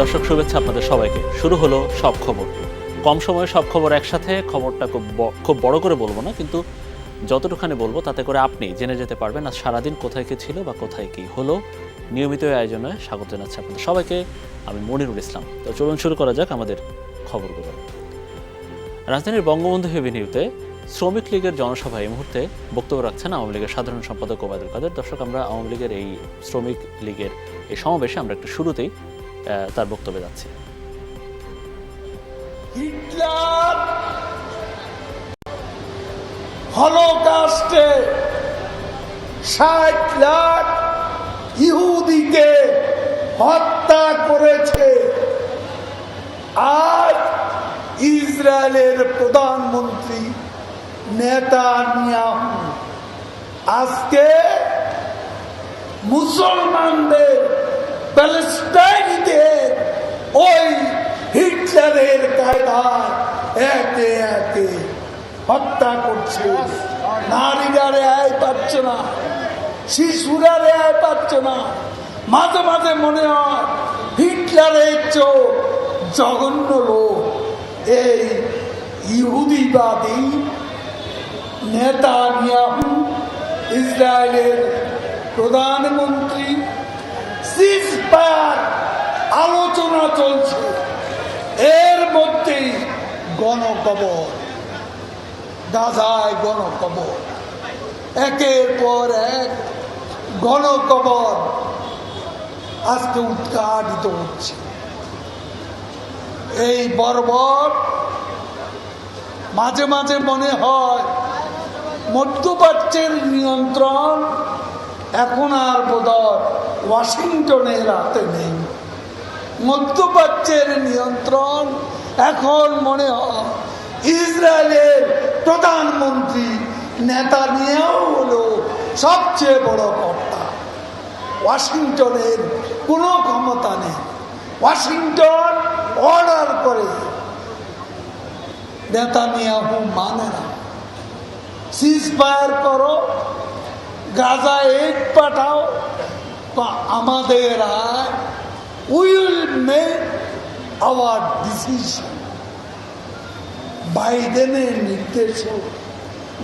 দর্শক শুভেচ্ছা আপনাদের সবাইকে। শুরু হলো সব খবর। কম সময়ে সব খবর একসাথে, খবরটা খুব বড় করে বলবো না, কিন্তু যতটুখানি বলবো তাতে করে আপনি জেনে যেতে পারবেন আজ সারাদিন কোথায় কি ছিল বা কোথায় কি হলো। নিয়মিত আয়োজনে স্বাগত জানাচ্ছি আপনাদের সবাইকে, আমি মনিরুল ইসলাম। তো চলুন শুরু করা যাক আমাদের খবরগুলো। রাজধানীর বঙ্গবন্ধু এভিনিউতে শ্রমিক লীগের জনসভায় এই মুহূর্তে বক্তব্য রাখছেন আওয়ামী লীগের সাধারণ সম্পাদক ওবায়দুল কাদের। দর্শক, আমরা আওয়ামী লীগের এই শ্রমিক লীগের এই সমাবেশে আমরা একটু শুরুতেই তার বক্তব্যে যাচ্ছি। হিটলার হলোকাস্টে 60 লাখ ইহুদিকে হত্যা করেছে। আজ ইসরায়েলের প্রধানমন্ত্রী নেতানিয়াহু আজকে মুসলমানদের, প্যালেস্টাইনিদের ওই হিটলারের কায়দায় একে একে হত্যা করছে। নারীরা রেহাই পাচ্ছে না, শিশুরা রেহাই পাচ্ছে না। মাঝে মাঝে মনে হয় হিটলারের চেয়েও জঘন্য লোক এই ইহুদিবাদী নেতানিয়াহু, ইসরায়েলের প্রধানমন্ত্রী। সিজফায়ার আলোচনা চলছে, এর মধ্যেই গণকবর, গাজায় গণকবর, একের পর এক গণকবর আজকে উদ্ঘাটিত হচ্ছে। এই বর্বর মাঝে মাঝে মনে হয় মধ্যপ্রাচ্যের নিয়ন্ত্রণ এখন আর বোধহয় ওয়াশিংটনের হাতে নেই। মধ্যপ্রাচ্যের নিয়ন্ত্রণ এখন মনে হয় ইসরায়েলের প্রধানমন্ত্রী নেতানিয়াহু হলো সবচেয়ে বড় কর্তা। ওয়াশিংটনের কোনো ক্ষমতা নেই। ওয়াশিংটন অর্ডার করে, নেতানিয়াহু মানে না। সিজফায়ার করো, গাজা এইড পাঠাও, আমাদের আয়, উইল মেক আওয়ার ডিসিশন। বাইডেনের নির্দেশও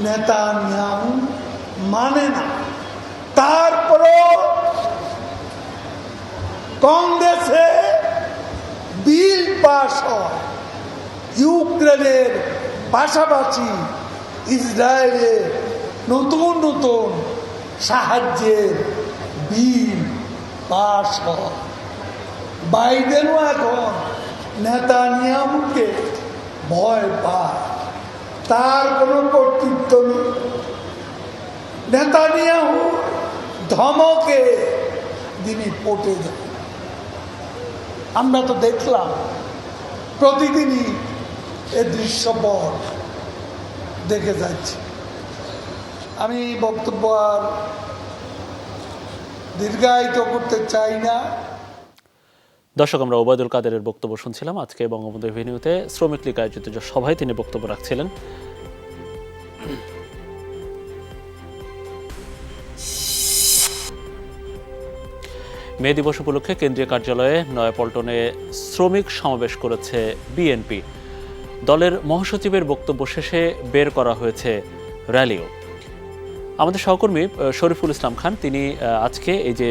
নেতানিয়াহু মানে না। তারপরও কংগ্রেসে বিল পাস হয় ইউক্রেনের পাশাপাশি ইসরায়েলের নতুন নতুন সাহায্যের বিল পাস হয়। বাইডেনও এখন নেতানিয়াহুকে ভয় পায়, তার কোনো কর্তৃত্ব নেই। নেতানিয়াহু ধমকে তিনি পটে যান। আমরা তো দেখলাম প্রতিদিনই এ দৃশ্যপট দেখে যাচ্ছি। আমি বক্তব্য আর দীর্ঘায়িত করতে চাই না। দর্শক, আমরা ওবায়দুল কাদেরের বক্তব্য শুনছিলাম। আজকে বঙ্গবন্ধু এভিনিউতে শ্রমিক লীগ আয়োজিত যে সভায় তিনি বক্তব্য রাখছিলেন। মে দিবস উপলক্ষে কেন্দ্রীয় কার্যালয়ে নয়াপল্টনে শ্রমিক সমাবেশ করেছে বিএনপি। দলের মহাসচিবের বক্তব্য শেষে বের করা হয়েছে র্যালিও। আমাদের সহকর্মী শরীফুল ইসলাম খান তিনি আজকে এই যে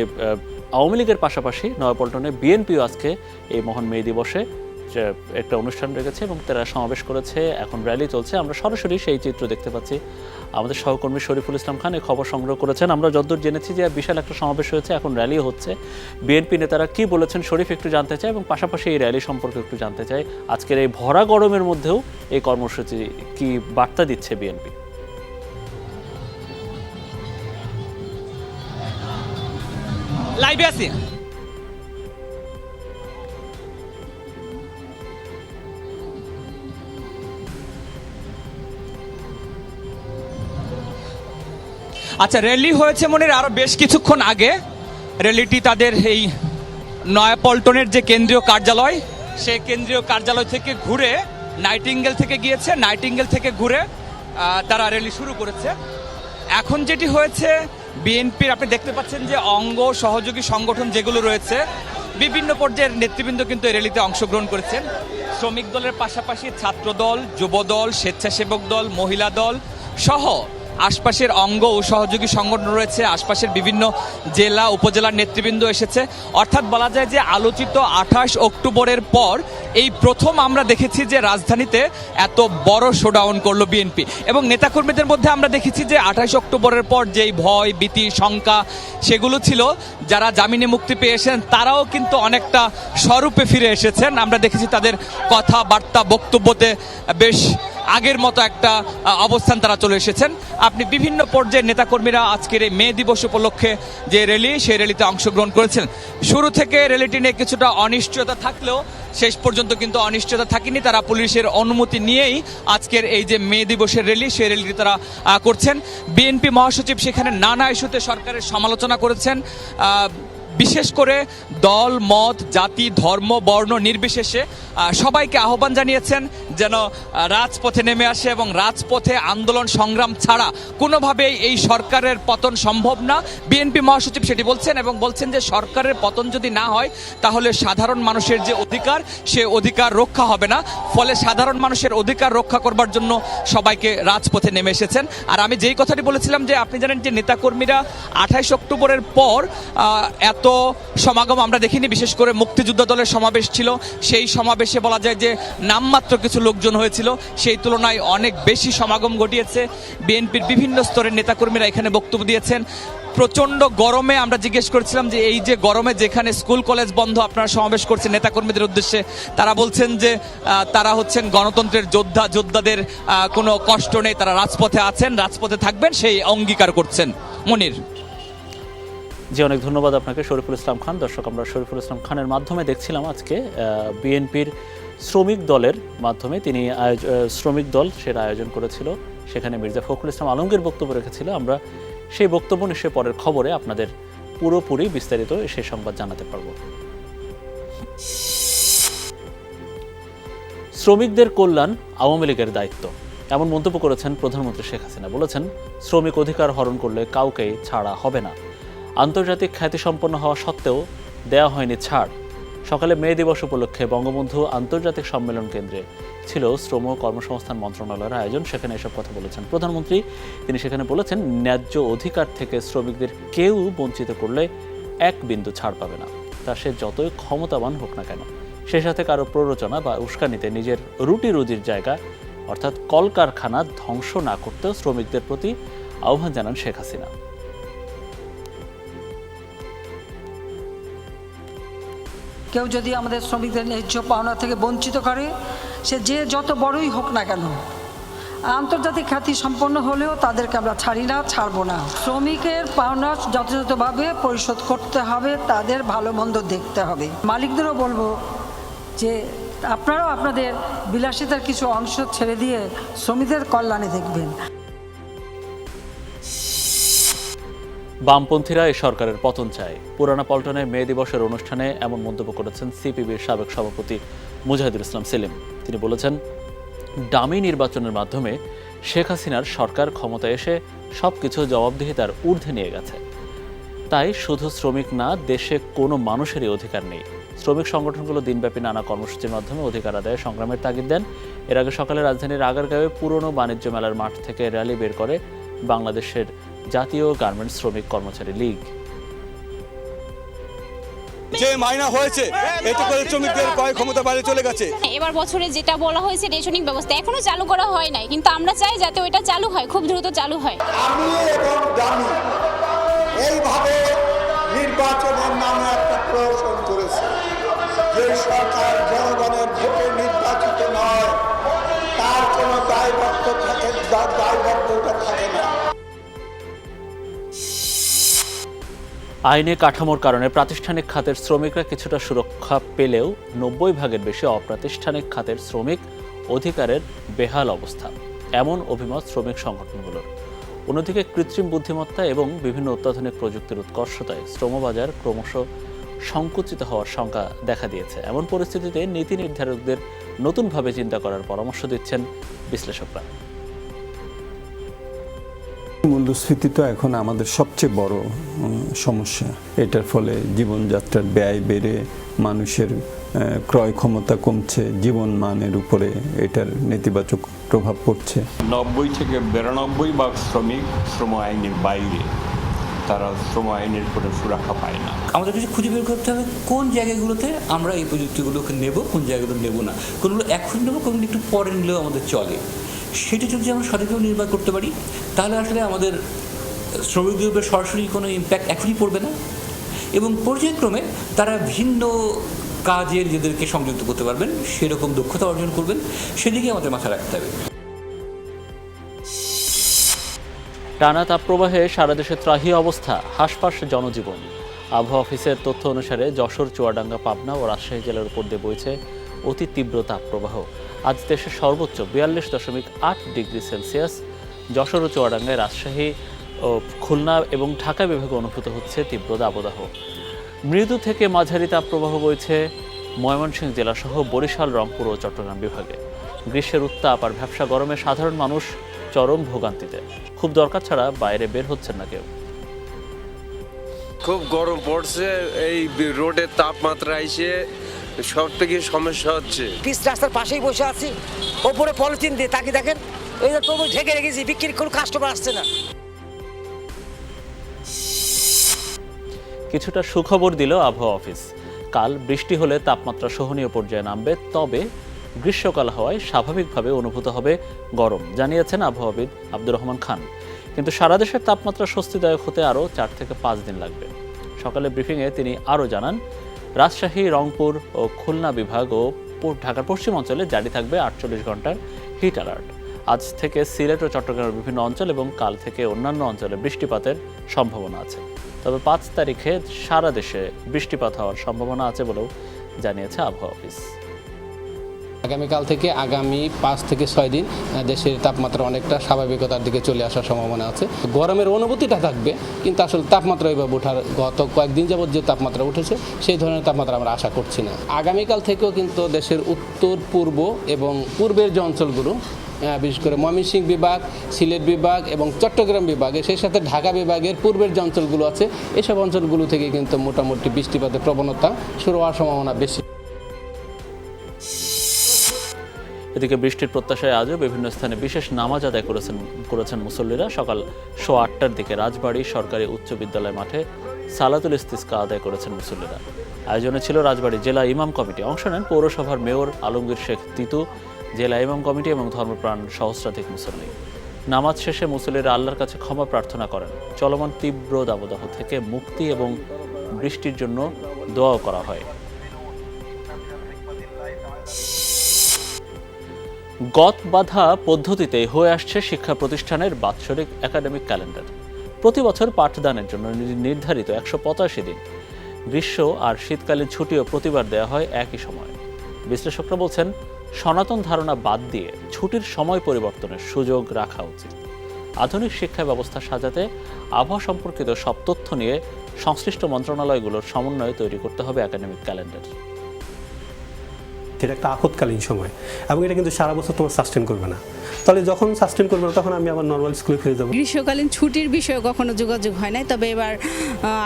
আওয়ামী লীগের পাশাপাশি নয়াপল্টনে বিএনপিও আজকে এই মহান মে দিবসে একটা অনুষ্ঠান রেখেছে এবং তারা সমাবেশ করেছে, এখন র্যালি চলছে। আমরা সরাসরি সেই চিত্র দেখতে পাচ্ছি। আমাদের সহকর্মী শরীফুল ইসলাম খান এই খবর সংগ্রহ করেছেন। আমরা যতদূর জেনেছি যে বিশাল একটা সমাবেশ হয়েছে, এখন র্যালিও হচ্ছে। বিএনপি নেতারা কি বলেছেন শরীফ একটু জানতে চাই এবং পাশাপাশি এই র্যালি সম্পর্কে একটু জানতে চাই। আজকের এই ভরা গরমের মধ্যেও এই কর্মসূচি কি বার্তা দিচ্ছে বিএনপি? লাইভে আছি। আচ্ছা, র্যালি হয়েছে মনে আরো বেশ কিছুক্ষণ আগে। র্যালিটি তাদের এই নয়াপল্টনের যে কেন্দ্রীয় কার্যালয়, সেই কেন্দ্রীয় কার্যালয় থেকে ঘুরে নাইটিঙ্গেল থেকে গিয়েছে। নাইটিঙ্গেল থেকে ঘুরে তারা র্যালি শুরু করেছে। এখন যেটি হয়েছে বিএনপির আপনি দেখতে পাচ্ছেন যে অঙ্গ সহযোগী সংগঠন যেগুলো রয়েছে বিভিন্ন পর্যায়ের নেতৃবৃন্দ কিন্তু এই র্যালিতে অংশগ্রহণ করেছেন। শ্রমিক দলের পাশাপাশি ছাত্র দল, যুব দল, স্বেচ্ছাসেবক দল, মহিলা দল সহ আশপাশের অঙ্গ ও সহযোগী সংগঠন রয়েছে, আশপাশের বিভিন্ন জেলা উপজেলার নেতৃবৃন্দ এসেছে। অর্থাৎ বলা যায় যে আলোচিত 28 অক্টোবরের পর এই প্রথম আমরা দেখেছি যে রাজধানীতে এত বড় শোডাউন করলো বিএনপি, এবং নেতাকর্মীদের মধ্যে আমরা দেখেছি যে 28 অক্টোবরের পর যেই ভয় ভীতি শঙ্কা সেগুলো ছিল, যারা জামিনে মুক্তি পেয়েছেন তারাও কিন্তু অনেকটা স্বরূপে ফিরে এসেছেন। আমরা দেখেছি তাদের কথাবার্তা বক্তব্যতে বেশ আগের মতো একটা অবস্থান তারা চলে এসেছেন। আপনি বিভিন্ন পর্যায়ের নেতাকর্মীরা আজকের এই মে দিবস উপলক্ষে যে র্যালি, সেই র্যালিতে অংশগ্রহণ করেছেন। শুরু থেকে র্যালিটি নিয়ে কিছুটা অনিশ্চয়তা থাকলেও শেষ পর্যন্ত কিন্তু অনিশ্চয়তা থাকেনি। তারা পুলিশের অনুমতি নিয়েই আজকের এই যে মে দিবসের র্যালি, সেই র্যালিটি তারা করছেন। বিএনপি মহাসচিব সেখানে নানা ইস্যুতে সরকারের সমালোচনা করেছেন। বিশেষ করে দল মত জাতি ধর্ম বর্ণ নির্বিশেষে সবাইকে আহ্বান জানিয়েছেন যেন রাজপথে নেমে আসে, এবং রাজপথে আন্দোলন সংগ্রাম ছাড়া কোনোভাবেই এই সরকারের পতন সম্ভব না। বিএনপি মহাসচিব সেটি বলছেন, এবং বলছেন যে সরকারের পতন যদি না হয় তাহলে সাধারণ মানুষের যে অধিকার, সে অধিকার রক্ষা হবে না। ফলে সাধারণ মানুষের অধিকার রক্ষা করবার জন্য সবাইকে রাজপথে নেমে এসেছেন। আর আমি যেই কথাটি বলেছিলাম যে আপনি জানেন যে নেতাকর্মীরা 28 অক্টোবরের পর এত সমাগম আমরা দেখিনি। বিশেষ করে মুক্তিযোদ্ধা দলের সমাবেশ ছিল, সেই সমাবেশে বলা যায় যে নামমাত্র কিছু লোকজন হয়েছিল, সেই তুলনায় অনেক বেশি সমাগম ঘটিয়েছে। বিএনপির বিভিন্ন স্তরের নেতাকর্মীরা এখানে বক্তব্য দিয়েছেন। প্রচণ্ড গরমে আমরা জিজ্ঞেস করেছিলাম যে এই যে গরমে যেখানে স্কুল কলেজ বন্ধ আপনারা সমাবেশ করছেন নেতাকর্মীদের উদ্দেশ্যে, তারা বলছেন যে তারা হচ্ছেন গণতন্ত্রের যোদ্ধা, যোদ্ধাদের কোনো কষ্ট নেই, তারা রাজপথে আছেন, রাজপথে থাকবেন, সেই অঙ্গীকার করছেন। মনির। জি, অনেক ধন্যবাদ আপনাকে শরীফুল ইসলাম খান। দর্শক, আমরা শরীফুল ইসলাম খানের মাধ্যমে দেখছিলাম আজকে বিএনপির শ্রমিক দলের মাধ্যমে তিনি শ্রমিক দল সেটা আয়োজন করেছিল, সেখানে মির্জা ফখরুল ইসলাম আলমগীর বক্তব্য রেখেছিল। আমরা সেই বক্তব্য নিশ্চয়ই পরের খবরে আপনাদের পুরোপুরি বিস্তারিত সেই সংবাদ জানাতে পারব। শ্রমিকদের কল্যাণ আওয়ামী লীগের দায়িত্ব, এমন মন্তব্য করেছেন প্রধানমন্ত্রী শেখ হাসিনা। বলেছেন, শ্রমিক অধিকার হরণ করলে কাউকেই ছাড়া হবে না। আন্তর্জাতিক খ্যাতিসম্পন্ন হওয়া সত্ত্বেও দেয়া হয়নি ছাড়। সকালে মে দিবস উপলক্ষে বঙ্গবন্ধু আন্তর্জাতিক সম্মেলন কেন্দ্রে ছিল শ্রম ও কর্মসংস্থান মন্ত্রণালয়ের আয়োজন। সেখানে এসব কথা বলেছেন প্রধানমন্ত্রী। তিনি সেখানে বলেছেন, ন্যায্য অধিকার থেকে শ্রমিকদের কেউ বঞ্চিত করলে এক বিন্দু ছাড় পাবে না, তা সে যতই ক্ষমতাবান হোক না কেন। সে সাথে কারো প্ররোচনা বা উস্কানিতে নিজের রুটি রুজির জায়গা অর্থাৎ কলকারখানা ধ্বংস না করতেও শ্রমিকদের প্রতি আহ্বান জানান শেখ হাসিনা। কেউ যদি আমাদের শ্রমিকদের ন্যায্য পাওনা থেকে বঞ্চিত করে, সে যে যত বড়ই হোক না কেন, আন্তর্জাতিক খ্যাতি সম্পন্ন হলেও তাদেরকে আমরা ছাড়ি না, ছাড়বো না। শ্রমিকের পাওনা যথাযথভাবে পরিশোধ করতে হবে, তাদের ভালো মন্দ দেখতে হবে। মালিকদেরও বলবো যে আপনারাও আপনাদের বিলাসিতার কিছু অংশ ছেড়ে দিয়ে শ্রমিকদের কল্যাণে দেখবেন। বামপন্থীরা এই সরকারের পতন চায়। পুরানা পল্টনে মে দিবসের অনুষ্ঠানে এমন মন্তব্য করেছেন সিপিবির সাবেক সভাপতি মুজাহিদুল ইসলাম সেলিম। তিনি বলেছেন, ডামি নির্বাচনের মাধ্যমে শেখ হাসিনার সরকার ক্ষমতায় এসে সবকিছু জবাবদিহিতার ঊর্ধ্বে নিয়ে গেছে। তাই শুধু শ্রমিক না, দেশে কোনো মানুষেরই অধিকার নেই। শ্রমিক সংগঠনগুলো দিনব্যাপী নানা কর্মসূচির মাধ্যমে অধিকার আদায়ে সংগ্রামের তাগিদ দেন। এর আগে সকালে রাজধানীর আগারগাঁওয়ে পুরনো বাণিজ্য মেলার মাঠ থেকে র্যালি বের করে বাংলাদেশের জাতীয় গার্মেন্টস শ্রমিক কর্মচারী লীগ। যে মাইনা হয়েছে এতে করে শ্রমিকদের ক্রয় ক্ষমতা বাইরে চলে গেছে। এবার বছরে যেটা বলা হয়েছে রেশনিং ব্যবস্থা এখনো চালু করা হয় নাই, কিন্তু আমরা চাই যাতে ওইটা চালু হয়, খুব দ্রুত চালু হয়। আমি এবং দামি এইভাবে নির্বাচনের নামে একটা প্রহসন করেছে। যে সরকার জনগণের ভোটে নির্বাচিত নয় তার কোনো দায়বদ্ধতা থাকে না। আইনে কাঠামোর কারণে প্রাতিষ্ঠানিক খাতের শ্রমিকরা কিছুটা সুরক্ষা পেলেও 90% বেশি অপ্রাতিষ্ঠানিক খাতের শ্রমিক অধিকারের বেহাল অবস্থা, এমন অভিমত শ্রমিক সংগঠনগুলোর। অন্যদিকে কৃত্রিম বুদ্ধিমত্তা এবং বিভিন্ন অত্যাধুনিক প্রযুক্তির উৎকর্ষতায় শ্রমবাজার ক্রমশ সংকুচিত হওয়ার শঙ্কা দেখা দিয়েছে। এমন পরিস্থিতিতে নীতি নির্ধারকদের নতুনভাবে চিন্তা করার পরামর্শ দিচ্ছেন বিশ্লেষকরা। মূল্যস্ফীতি তো এখন আমাদের সবচেয়ে বড় সমস্যা। এটার ফলে জীবনযাত্রার ব্যয় বেড়ে মানুষের ক্রয় ক্ষমতা কমছে, জীবন মানের উপরে এটার নেতিবাচক প্রভাব পড়ছে। 90 থেকে 92% শ্রমিক শ্রম আইনের বাইরে, তারা শ্রম আইনের কোনো সুরক্ষা পায় না। আমাদের কিছু খুঁজে বের করতে হবে কোন জায়গাগুলোতে আমরা এই প্রযুক্তিগুলোকে নেব, কোন জায়গাগুলো নেব না, কোনগুলো এখন নেব, কোনগুলো একটু পরে নিলেও আমাদের চলে। সেটা যদি আমরা সঠিকভাবে নির্বাহ করতে পারি তাহলে আসলে আমাদের শ্রমিকদের উপরে সরাসরি কোনো ইম্প্যাক্ট এখনই পড়বে না এবং পর্যায়ক্রমে তারা ভিন্ন কাজে নিজেদেরকে সংযুক্ত করতে পারবেন, সেরকম দক্ষতা অর্জন করবেন, সেদিকে আমাদের মাথা রাখতে হবে। টানা তাপপ্রবাহে সারা দেশে ত্রাহি অবস্থা, হাঁসফাঁস জনজীবন। আবহাওয়া অফিসের তথ্য অনুসারে যশোর, চুয়াডাঙ্গা, পাবনা ও রাজশাহী জেলার উপর দিয়ে বইছে অতি তীব্র তাপপ্রবাহ। আজ দেশের সর্বোচ্চ 42.8 ডিগ্রি সেলসিয়াস যশোর ও চুয়াডাঙ্গায়, রাজশাহী ও খুলনা এবং ঢাকা বিভাগে অনুভূত হচ্ছে তীব্র দাবদাহ। মৃদু থেকে মাঝারি তাপপ্রবাহ বইছে ময়মনসিংহ জেলাসহ বরিশাল, রংপুর ও চট্টগ্রাম বিভাগে। গ্রীষ্মের উত্তাপ আর ভ্যাপসা গরমে সাধারণ মানুষ চরম ভোগান্তিতে। খুব দরকার ছাড়া বাইরে বের হচ্ছেন না কেউ। খুব গরম পড়ছে, এই রোডের তাপমাত্রা এসে সব থেকে সমস্যা হচ্ছে। পিচ রাস্তার পাশেই বসে আছি, ওপরে পলিথিন দিয়ে তাকে দেখেন ওই যে তবু ঢেকে রেখেছি, বিক্রি কোনো কাস্টমার আসছে না। কিছুটা সুখবর দিল আবহাওয়া অফিস। কাল বৃষ্টি হলে তাপমাত্রা সহনীয় পর্যায়ে নামবে, তবে গ্রীষ্মকাল হওয়ায় স্বাভাবিকভাবে অনুভূত হবে গরম, জানিয়েছেন আবহাওয়াবিদ আব্দুর রহমান খান। কিন্তু সারা দেশের তাপমাত্রা স্বস্তিদায়ক হতে আরও 4 থেকে 5 দিন লাগবে। সকালে ব্রিফিংয়ে তিনি আরও জানান, রাজশাহী, রংপুর ও খুলনা বিভাগ ও ঢাকার পশ্চিম অঞ্চলে জারি থাকবে 48 ঘন্টার হিট অ্যালার্ট। আজ থেকে সিলেট ও চট্টগ্রামের বিভিন্ন অঞ্চল এবং কাল থেকে অন্যান্য অঞ্চলে বৃষ্টিপাতের সম্ভাবনা আছে। তবে 5 তারিখে সারা দেশে বৃষ্টিপাত হওয়ার সম্ভাবনা আছে বলেও জানিয়েছে আবহাওয়া অফিস। আগামীকাল থেকে আগামী 5 থেকে 6 দিন দেশের তাপমাত্রা অনেকটা স্বাভাবিকতার দিকে চলে আসার সম্ভাবনা আছে। গরমের অনুভূতিটা থাকবে, কিন্তু আসলে তাপমাত্রা এভাবে ওঠার গত কয়েকদিন যাবত যে তাপমাত্রা উঠেছে সেই ধরনের তাপমাত্রা আমরা আশা করছি না। আগামীকাল থেকেও কিন্তু দেশের উত্তর, পূর্ব এবং পূর্বের যে অঞ্চলগুলো, বিশেষ করে ময়মনসিংহ বিভাগ, সিলেট বিভাগ এবং চট্টগ্রাম বিভাগে, সেই সাথে ঢাকা বিভাগের পূর্বের যে অঞ্চলগুলো আছে, এসব অঞ্চলগুলো থেকে কিন্তু মোটামুটি বৃষ্টিপাতের প্রবণতা শুরু হওয়ার সম্ভাবনা বেশি। এদিকে বৃষ্টির প্রত্যাশায় আজও বিভিন্ন স্থানে বিশেষ নামাজ আদায় করেছেন মুসল্লিরা। সকাল 8:15টার দিকে রাজবাড়ী সরকারি উচ্চ বিদ্যালয় মাঠে সালাতুল ইস্তিসকা আদায় করেছেন মুসল্লিরা। আয়োজনে ছিল রাজবাড়ী জেলা ইমাম কমিটি। অংশ নেন পৌরসভার মেয়র আলমগীর শেখ তিতু, জেলা ইমাম কমিটি এবং ধর্মপ্রাণ সহস্রাধিক মুসল্লি। নামাজ শেষে মুসল্লিরা আল্লাহর কাছে ক্ষমা প্রার্থনা করেন। চলমান তীব্র দাবদাহ থেকে মুক্তি এবং বৃষ্টির জন্য দোয়াও করা হয়। গত বাঁধা পদ্ধতিতে হয়ে আসছে শিক্ষা প্রতিষ্ঠানের বাৎসরিক একাডেমিক ক্যালেন্ডার। প্রতি বছর পাঠদানের জন্য নির্ধারিত 185 দিন, গ্রীষ্ম আর শীতকালীন ছুটিও প্রতিবার দেওয়া হয় একই সময়। বিশ্লেষকরা বলছেন, সনাতন ধারণা বাদ দিয়ে ছুটির সময় পরিবর্তনের সুযোগ রাখা উচিত। আধুনিক শিক্ষা ব্যবস্থা সাজাতে আবহাওয়া সম্পর্কিত সব তথ্য নিয়ে সংশ্লিষ্ট মন্ত্রণালয়গুলোর সমন্বয়ে তৈরি করতে হবে একাডেমিক ক্যালেন্ডার। এটা একটা আপৎকালীন সময় এবং এটা কিন্তু সারা বছর তোমার সাস্টেন করবে না। তাহলে যখন সাস্টেন করবে না তখন আমি আবার নর্মাল স্কুলে ফিরে যাবো। গ্রীষ্মকালীন ছুটির বিষয়ে কখনো যোগাযোগ হয় নাই, তবে এবার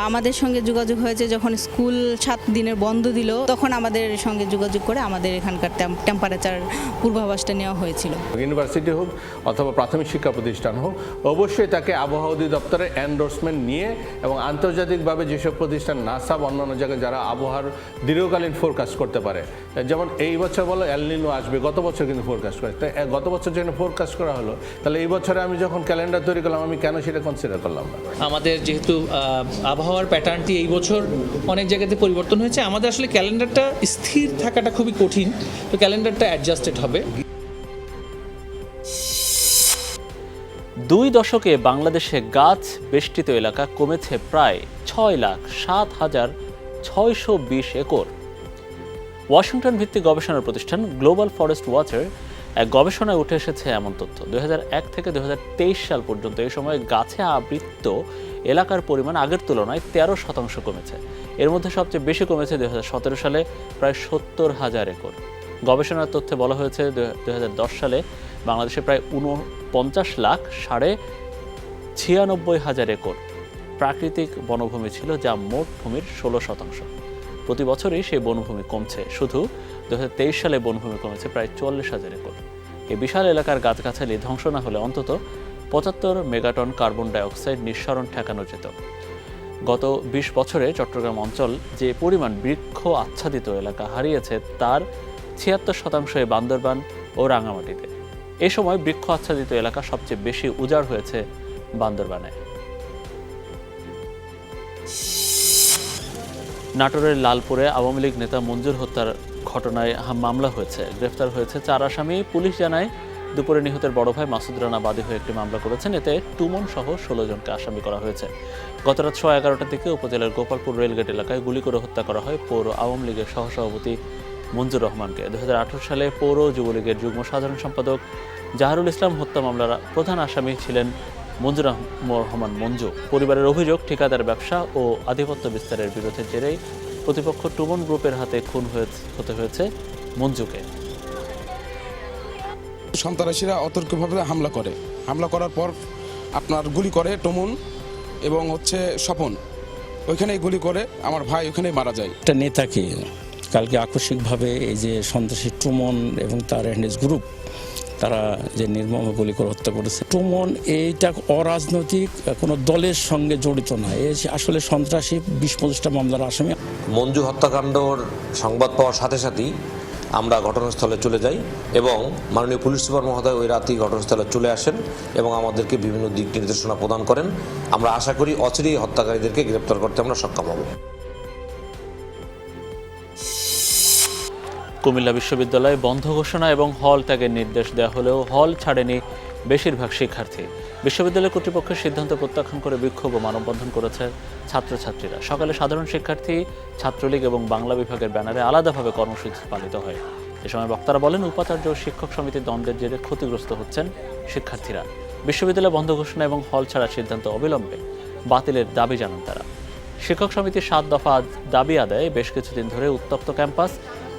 আমাদের সঙ্গে যোগাযোগ হয়েছে যখন স্কুল 7 দিনের বন্ধ দিল, তখন আমাদের সঙ্গে যোগাযোগ করে আমাদের এখানকার টেম্পারেচার পূর্বাভাসটা নেওয়া হয়েছিল। ইউনিভার্সিটি হোক অথবা প্রাথমিক শিক্ষা প্রতিষ্ঠান হোক, অবশ্যই তাকে আবহাওয়া অধিদপ্তরের এন্ডোর্সমেন্ট নিয়ে এবং আন্তর্জাতিকভাবে যেসব প্রতিষ্ঠান নাসা বা অন্যান্য জায়গায় যারা আবহাওয়ার দীর্ঘকালীন ফোরকাস্ট করতে পারে, যেমন এই বছর বলো এল নিনো আসবে, গত বছর কিন্তু ফোরকাস্ট করে, তাই গত বছর যখন ফোরকাস্ট করা হলো, তাহলে এই বছরে আমি যখন ক্যালেন্ডার তৈরি করলাম আমি কেন সেটা কনসিডার করলাম না? আমাদের যেহেতু আবহাওয়ার প্যাটার্নটি এই বছর অনেক জায়গাতে পরিবর্তন হয়েছে, আমাদের আসলে ক্যালেন্ডারটা স্থির থাকাটা খুবই কঠিন, তো ক্যালেন্ডারটা অ্যাডজাস্টেড হবে। 2 দশকে বাংলাদেশে গাছ বেষ্টিত এলাকা কমেছে প্রায় 6,07,620 একর। ওয়াশিংটন ভিত্তিক গবেষণা প্রতিষ্ঠান গ্লোবাল ফরেস্ট ওয়াচের এক গবেষণায় উঠে এসেছে এমন তথ্য। 2001 থেকে 2023 সাল পর্যন্ত এই সময় গাছে আবৃত এলাকার পরিমাণ আগের তুলনায় 13% কমেছে। এর মধ্যে সবচেয়ে বেশি কমেছে 2017 সালে প্রায় 70,000 একর। গবেষণার তথ্যে বলা হয়েছে 2010 সালে বাংলাদেশে প্রায় 49 লাখ 4.5 96,000 একর প্রাকৃতিক বনভূমি ছিল, যা মোট ভূমির 16%। প্রতি বছরই সেই বনভূমি কমছে। শুধু 2023 সালে বনভূমি কমেছে প্রায় 44,000 একর। এই বিশাল এলাকার গাছগাছালি ধ্বংস না হলে অন্তত 75 মেগাটন কার্বন ডাইঅক্সাইড নিঃসরণ ঠেকানো যেত। গত 20 বছরে চট্টগ্রাম অঞ্চল যে পরিমাণ বৃক্ষ আচ্ছাদিত এলাকা হারিয়েছে তার 76% বান্দরবান ও রাঙামাটিতে। এ সময় বৃক্ষ আচ্ছাদিত এলাকা সবচেয়ে বেশি উজাড় হয়েছে বান্দরবানে। নাটোরের লালপুরে আওয়ামী লীগ নেতা মঞ্জুর হত্যার ঘটনায় মামলা হয়েছে। গ্রেফতার হয়েছে 4 আসামি। পুলিশ জানায় দুপুরে নিহতের বড় ভাই মাসুদ রানা বাদী হয়ে একটি মামলা করেছেন। এতে টুমন সহ 16 জনকে আসামি করা হয়েছে। গতরাত 11:30টার দিকে উপজেলার গোপালপুর রেলগেট এলাকায় গুলি করে হত্যা করা হয় পৌর আওয়ামী লীগের সহসভাপতি মঞ্জুর রহমানকে। 2018 সালে পৌর যুবলীগের যুগ্ম সাধারণ সম্পাদক জাহারুল ইসলাম হত্যা মামলার প্রধান আসামি ছিলেন মঞ্জুর রহমান মঞ্জু। পরিবারের অভিযোগ, ঠিকাদার ব্যবসা ও আধিপত্য বিস্তারের বিরোধের জেরেই প্রতিপক্ষ টুমন গ্রুপের হাতে খুন হতে হয়েছে মঞ্জুকে। সন্ত্রাসীরা অতর্কভাবে হামলা করার পর আপনার গুলি করে টুমন এবং স্বপন, ওইখানেই গুলি করে আমার ভাই ওইখানেই মারা যায়। একটা নেতাকে কালকে আকস্মিকভাবে এই যে সন্ত্রাসী টুমন এবং তার হ্যান্ডেজ গ্রুপ তারা যে নির্মম গুলি করে হত্যা করেছে। টুমন এইটা অরাজনৈতিক কোনো দলের সঙ্গে জড়িত না, এ আসলে সন্ত্রাসী 20-25টা মামলার আসামি। মঞ্জু হত্যাকাণ্ডর সংবাদ পাওয়ার সাথে সাথেই আমরা ঘটনাস্থলে চলে যাই এবং মাননীয় পুলিশ সুপার মহোদয় ওই রাতেই ঘটনাস্থলে চলে আসেন এবং আমাদেরকে বিভিন্ন দিক নির্দেশনা প্রদান করেন। আমরা আশা করি অচিরেই হত্যাকারীদেরকে গ্রেপ্তার করতে আমরা সক্ষম হব। কুমিল্লা বিশ্ববিদ্যালয়ে বন্ধ ঘোষণা এবং হল ত্যাগের নির্দেশ দেওয়া হলেও হল ছাড়েনি বেশিরভাগ শিক্ষার্থী। বিশ্ববিদ্যালয় কর্তৃপক্ষের সিদ্ধান্ত প্রত্যাখ্যান করে বিক্ষোভ ও মানববন্ধন করেছে ছাত্রছাত্রীরা। সকালে সাধারণ শিক্ষার্থী, ছাত্রলীগ এবং বাংলা বিভাগের ব্যানারে আলাদাভাবে কর্মসূচি পালিত হয়। এ সময় বক্তারা বলেন, উপাচার্য ও শিক্ষক সমিতির দ্বন্দ্বের জেরে ক্ষতিগ্রস্ত হচ্ছেন শিক্ষার্থীরা। বিশ্ববিদ্যালয় বন্ধ ঘোষণা এবং হল ছাড়ার সিদ্ধান্ত অবিলম্বে বাতিলের দাবি জানান তারা। শিক্ষক সমিতির 7 দফা দাবি আদায়ে বেশ কিছুদিন ধরে উত্তপ্ত ক্যাম্পাস।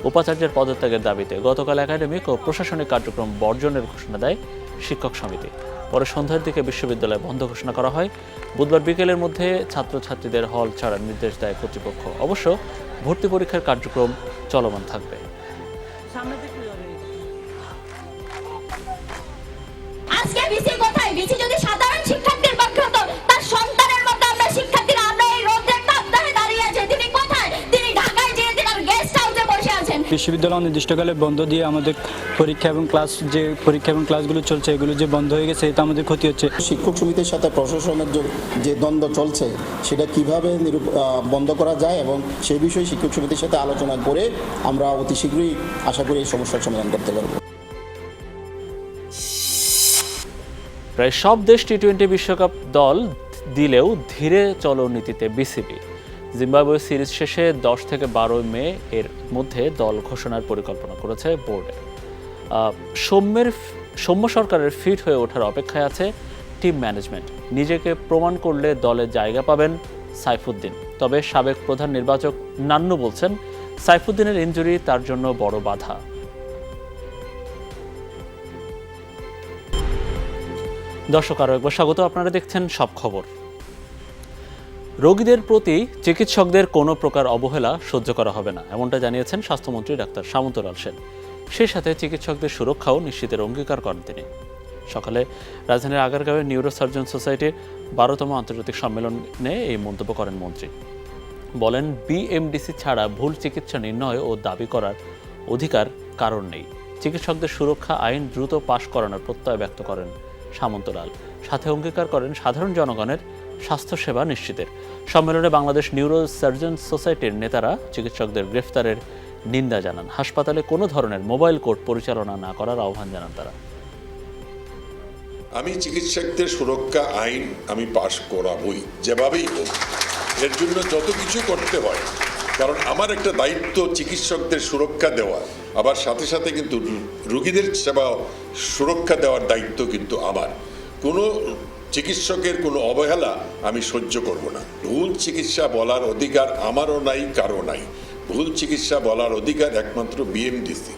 উপাচার্যের পদত্যাগের দাবিতে গতকাল একাডেমিক ও প্রশাসনিক কার্যক্রম বর্জনের ঘোষণা দেয় শিক্ষক সমিতি। পরে সন্ধ্যার দিকে বিশ্ববিদ্যালয় বন্ধ ঘোষণা করা হয়। বুধবার বিকেলের মধ্যে ছাত্রছাত্রীদের হল ছাড়ার নির্দেশ দেয় কর্তৃপক্ষ। অবশ্য ভর্তি পরীক্ষার কার্যক্রম চলমান থাকবে। আজকে বিসি কোথায়? বিসি যদি সাধারণ শিক্ষার্থীর পক্ষে হতো, তার সন্তানের মতো আমরা শিক্ষার্থীরা আমরা এই রোদের তাপদাহে দাঁড়িয়ে আছি। তিনি কোথায়? তিনি ঢাকায় যেয়ে তিনি গেস্ট হাউসে বসে আছেন। বিশ্ববিদ্যালয় অনির্দিষ্টকালে বন্ধ দিয়ে আমাদের পরীক্ষা এবং ক্লাসগুলো চলছে, এগুলো যে বন্ধ হয়ে গেছে এটা আমাদের ক্ষতি হচ্ছে। শিক্ষক সমিতির সাথে প্রশাসনের যে দ্বন্দ্ব চলছে সেটা কিভাবে বন্ধ করা যায় এবং সেই বিষয়ে শিক্ষক সমিতির সাথে আলোচনা করে আমরা অতি শীঘ্রই আশা করি এই সমস্যার সমাধান করতে পারব। প্রায় সব দেশ টি-20 বিশ্বকাপ দল দিলেও ধীরে চলো নীতিতে বিসিবি। জিম্বাবুয়ে সিরিজ শেষে 10 থেকে 12 মে এর মধ্যে দল ঘোষণার পরিকল্পনা করেছে বোর্ডে। সৌম্য সরকারের ফিট হয়ে ওঠার অপেক্ষায় আছে টিম ম্যানেজমেন্ট। নিজেকে প্রমাণ করলে দলে জায়গা পাবেন সাইফুদ্দিন। তবে সাবেক প্রধান নির্বাচক নান্নু বলছেন, সাইফুদ্দিনের ইনজুরি তার জন্য বড় বাধা। দর্শক, আরও একবার স্বাগত। আপনারা দেখছেন সব খবর। রোগীদের প্রতি চিকিৎসকদের কোনো প্রকার অবহেলা সহ্য করা হবে না, এমনটা জানিয়েছেন স্বাস্থ্যমন্ত্রী ডাক্তার সামন্তলাল সেন। সেই সাথে চিকিৎসকদের সুরক্ষাও নিশ্চিতের অঙ্গীকার করেন তিনি। সকালে রাজধানীর আগারগাঁওয়ের নিউরোসার্জন সোসাইটির 12তম আন্তর্জাতিক সম্মেলনে এই মন্তব্য করেন মন্ত্রী। বলেন, বিএমডিসি ছাড়া ভুল চিকিৎসা নির্ণয় ও দাবি করার অধিকার কারণ নেই। চিকিৎসকদের সুরক্ষা আইন দ্রুত পাশ করানোর প্রত্যয় ব্যক্ত করেন সামন্তলাল। সাথে অঙ্গীকার করেন সাধারণ জনগণের স্বাস্থ্যসেবা নিশ্চিতের। সম্মেলনে বাংলাদেশ নিউরো সার্জন সোসাইটির নেতারা চিকিৎসকদের গ্রেফতারের নিন্দা জানান। হাসপাতালে কোনো ধরনের মোবাইল কোর্ট পরিচালনা না করার আহ্বান জানান তারা। আমি চিকিৎসকদের সুরক্ষা আইন আমি পাশ করাবই, যেভাবেই হোক। এর জন্য যত কিছু করতে হয়, কারণ আমার একটা দায়িত্ব চিকিৎসকদের সুরক্ষা দেওয়া, আবার সাথে সাথে কিন্তু রোগীদের সেবা সুরক্ষা দেওয়ার দায়িত্ব কিন্তু আমার। কোনো চিকিৎসকের কোনো অবহেলা আমি সহ্য করব না। ভুল চিকিৎসা বলার অধিকার আমারও নাই, কারো নাই। ভুল চিকিৎসা বলার অধিকার একমাত্র বিএমডিসি।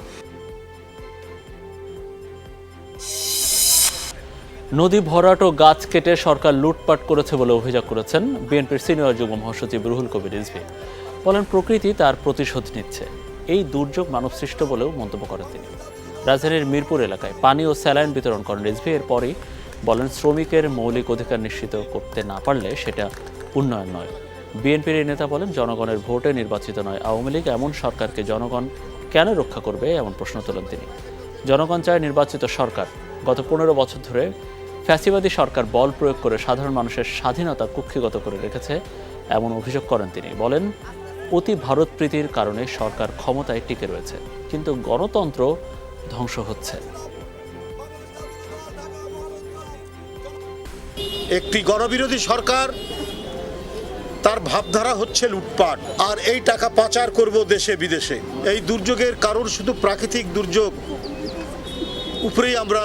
নদী ভরাট ও গাছ কেটে সরকার লুটপাট করেছে বলে অভিযোগ করেছেন বিএনপির সিনিয়র যুগ্ম মহাসচিব রুহুল কবির রিজভী। বলেন প্রকৃতি তার প্রতিশোধ নিচ্ছে। এই দুর্যোগ মানবসৃষ্ট বলেও মন্তব্য করেন তিনি। রাজধানীর মিরপুর এলাকায় পানি ও স্যালাইন বিতরণ করেন রিজভী। এরপরই বলেন শ্রমিকের মৌলিক অধিকার নিশ্চিত করতে না পারলে সেটা উন্নয়ন নয়। বিএনপির এই নেতা বলেন জনগণের ভোটে নির্বাচিত নয় আওয়ামী লীগ, এমন সরকারকে জনগণ কেন রক্ষা করবে এমন প্রশ্ন তোলেন তিনি। জনগণ চায় নির্বাচিত সরকার। গত 15 বছর ধরে ফ্যাসিবাদী সরকার বল প্রয়োগ করে সাধারণ মানুষের স্বাধীনতা কুক্ষিগত করে রেখেছে এমন অভিযোগ করেন তিনি। বলেন অতি ভারতপ্রীতির কারণে সরকার ক্ষমতায় টিকে রয়েছে, কিন্তু গণতন্ত্র ধ্বংস হচ্ছে। একটি গণবিরোধী সরকার, তার ভাবধারা হচ্ছে লুটপাট, আর এই টাকা পাচার করব দেশে বিদেশে। এই দুর্যোগের কারণ শুধু প্রাকৃতিক দুর্যোগ উপরেই আমরা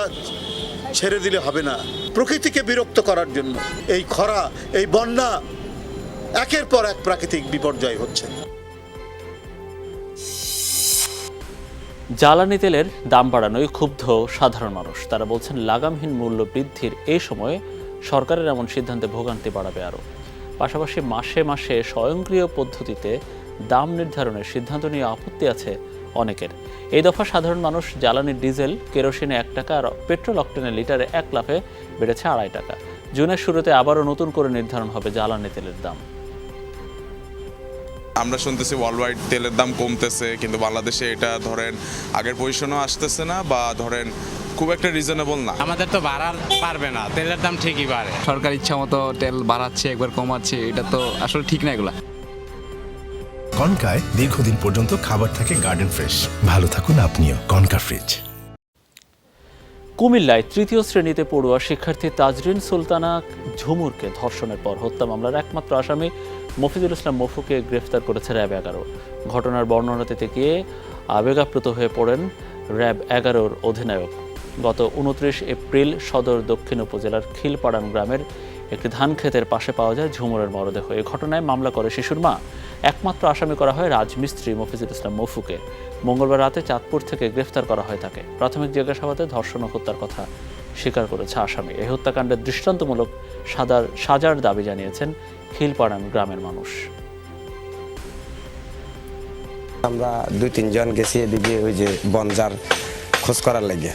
ছেড়ে দিলে হবে না। প্রকৃতিকে বিরক্ত করার জন্য এই খরা, এই বন্যা, একের পর এক প্রাকৃতিক বিপর্যয় হচ্ছে। জ্বালানি তেলের দাম বাড়ানোয় ক্ষুব্ধ সাধারণ মানুষ। তারা বলছেন লাগামহীন মূল্য বৃদ্ধির এই সময়ে সরকারের এমন সিদ্ধান্তে ভোগান্তি বাড়াবে আরও। পাশাপাশি মাসে মাসে স্বয়ংক্রিয় পদ্ধতিতে দাম নির্ধারণের সিদ্ধান্ত নিয়ে আপত্তি আছে অনেকের। এই দফা সাধারণ মানুষ জ্বালানির ডিজেল, কেরোসিনে 1 টাকা আর পেট্রোল অক্টেনের লিটারে 1 লাফে বেড়েছে 2.5 টাকা। জুনের শুরুতে আবারও নতুন করে নির্ধারণ হবে জ্বালানি তেলের দাম। আমরা শুনতেছি ওয়ার্ল্ড ওয়াইড তেলের দাম কমতেছে, কিন্তু বাংলাদেশে এটা ধরেন আগের পজিশনও আসতেছে না, বা ধরেন খুব একটা রিজনেবল না। আমাদের তো বাড়ার পারবে না, তেলের দাম ঠিকই বাড়ে। সরকার ইচ্ছা মতো তেল বাড়াচ্ছে, একবার কমাচ্ছে, এটা তো আসলে ঠিক না। এগুলা কনকায় দীর্ঘদিন পর্যন্ত খাবার থাকে গার্ডেন ফ্রেশ। ভালো থাকুন আপনিও। Concha fridge. কুমিল্লায় 3য় শ্রেণীতে পড়ুয়া শিক্ষার্থী তাজরিন সুলতানা ঝুমুরকে ধর্ষণের পর হত্যা মামলার একমাত্র আসামি মফিজুল ইসলাম মফুকে গ্রেফতার করেছে র্যাব 11। ঘটনার বর্ণনা দিতে গিয়ে আবেগাপ্লুত হয়ে পড়েন র্যাব 11-র অধিনায়ক। গত 29 এপ্রিল সদর দক্ষিণ উপজেলার খিলপাড়ান গ্রামের একটি ধান ক্ষেতের পাশে পাওয়া যায় ঝুমুরের মরদেহ। এই ঘটনায় মামলা করে শিশুর মা। একমাত্র আসামি করা হয় রাজমিস্ত্রি মফিজুল ইসলাম মফুকে। মঙ্গলবার রাতে চাঁদপুর থেকে গ্রেফতার করা হয় তাকে। প্রাথমিক জিজ্ঞাসাবাদে ধর্ষণ ও হত্যার কথা স্বীকার করেছে আসামি। এই হত্যাকাণ্ডের দৃষ্টান্তমূলক সাজার দাবি জানিয়েছেন খিলপাড়ান গ্রামের মানুষ। আমরা 2-3 জন গেছি এদিকে ওই যে বনজার খোঁজ করার লাগে।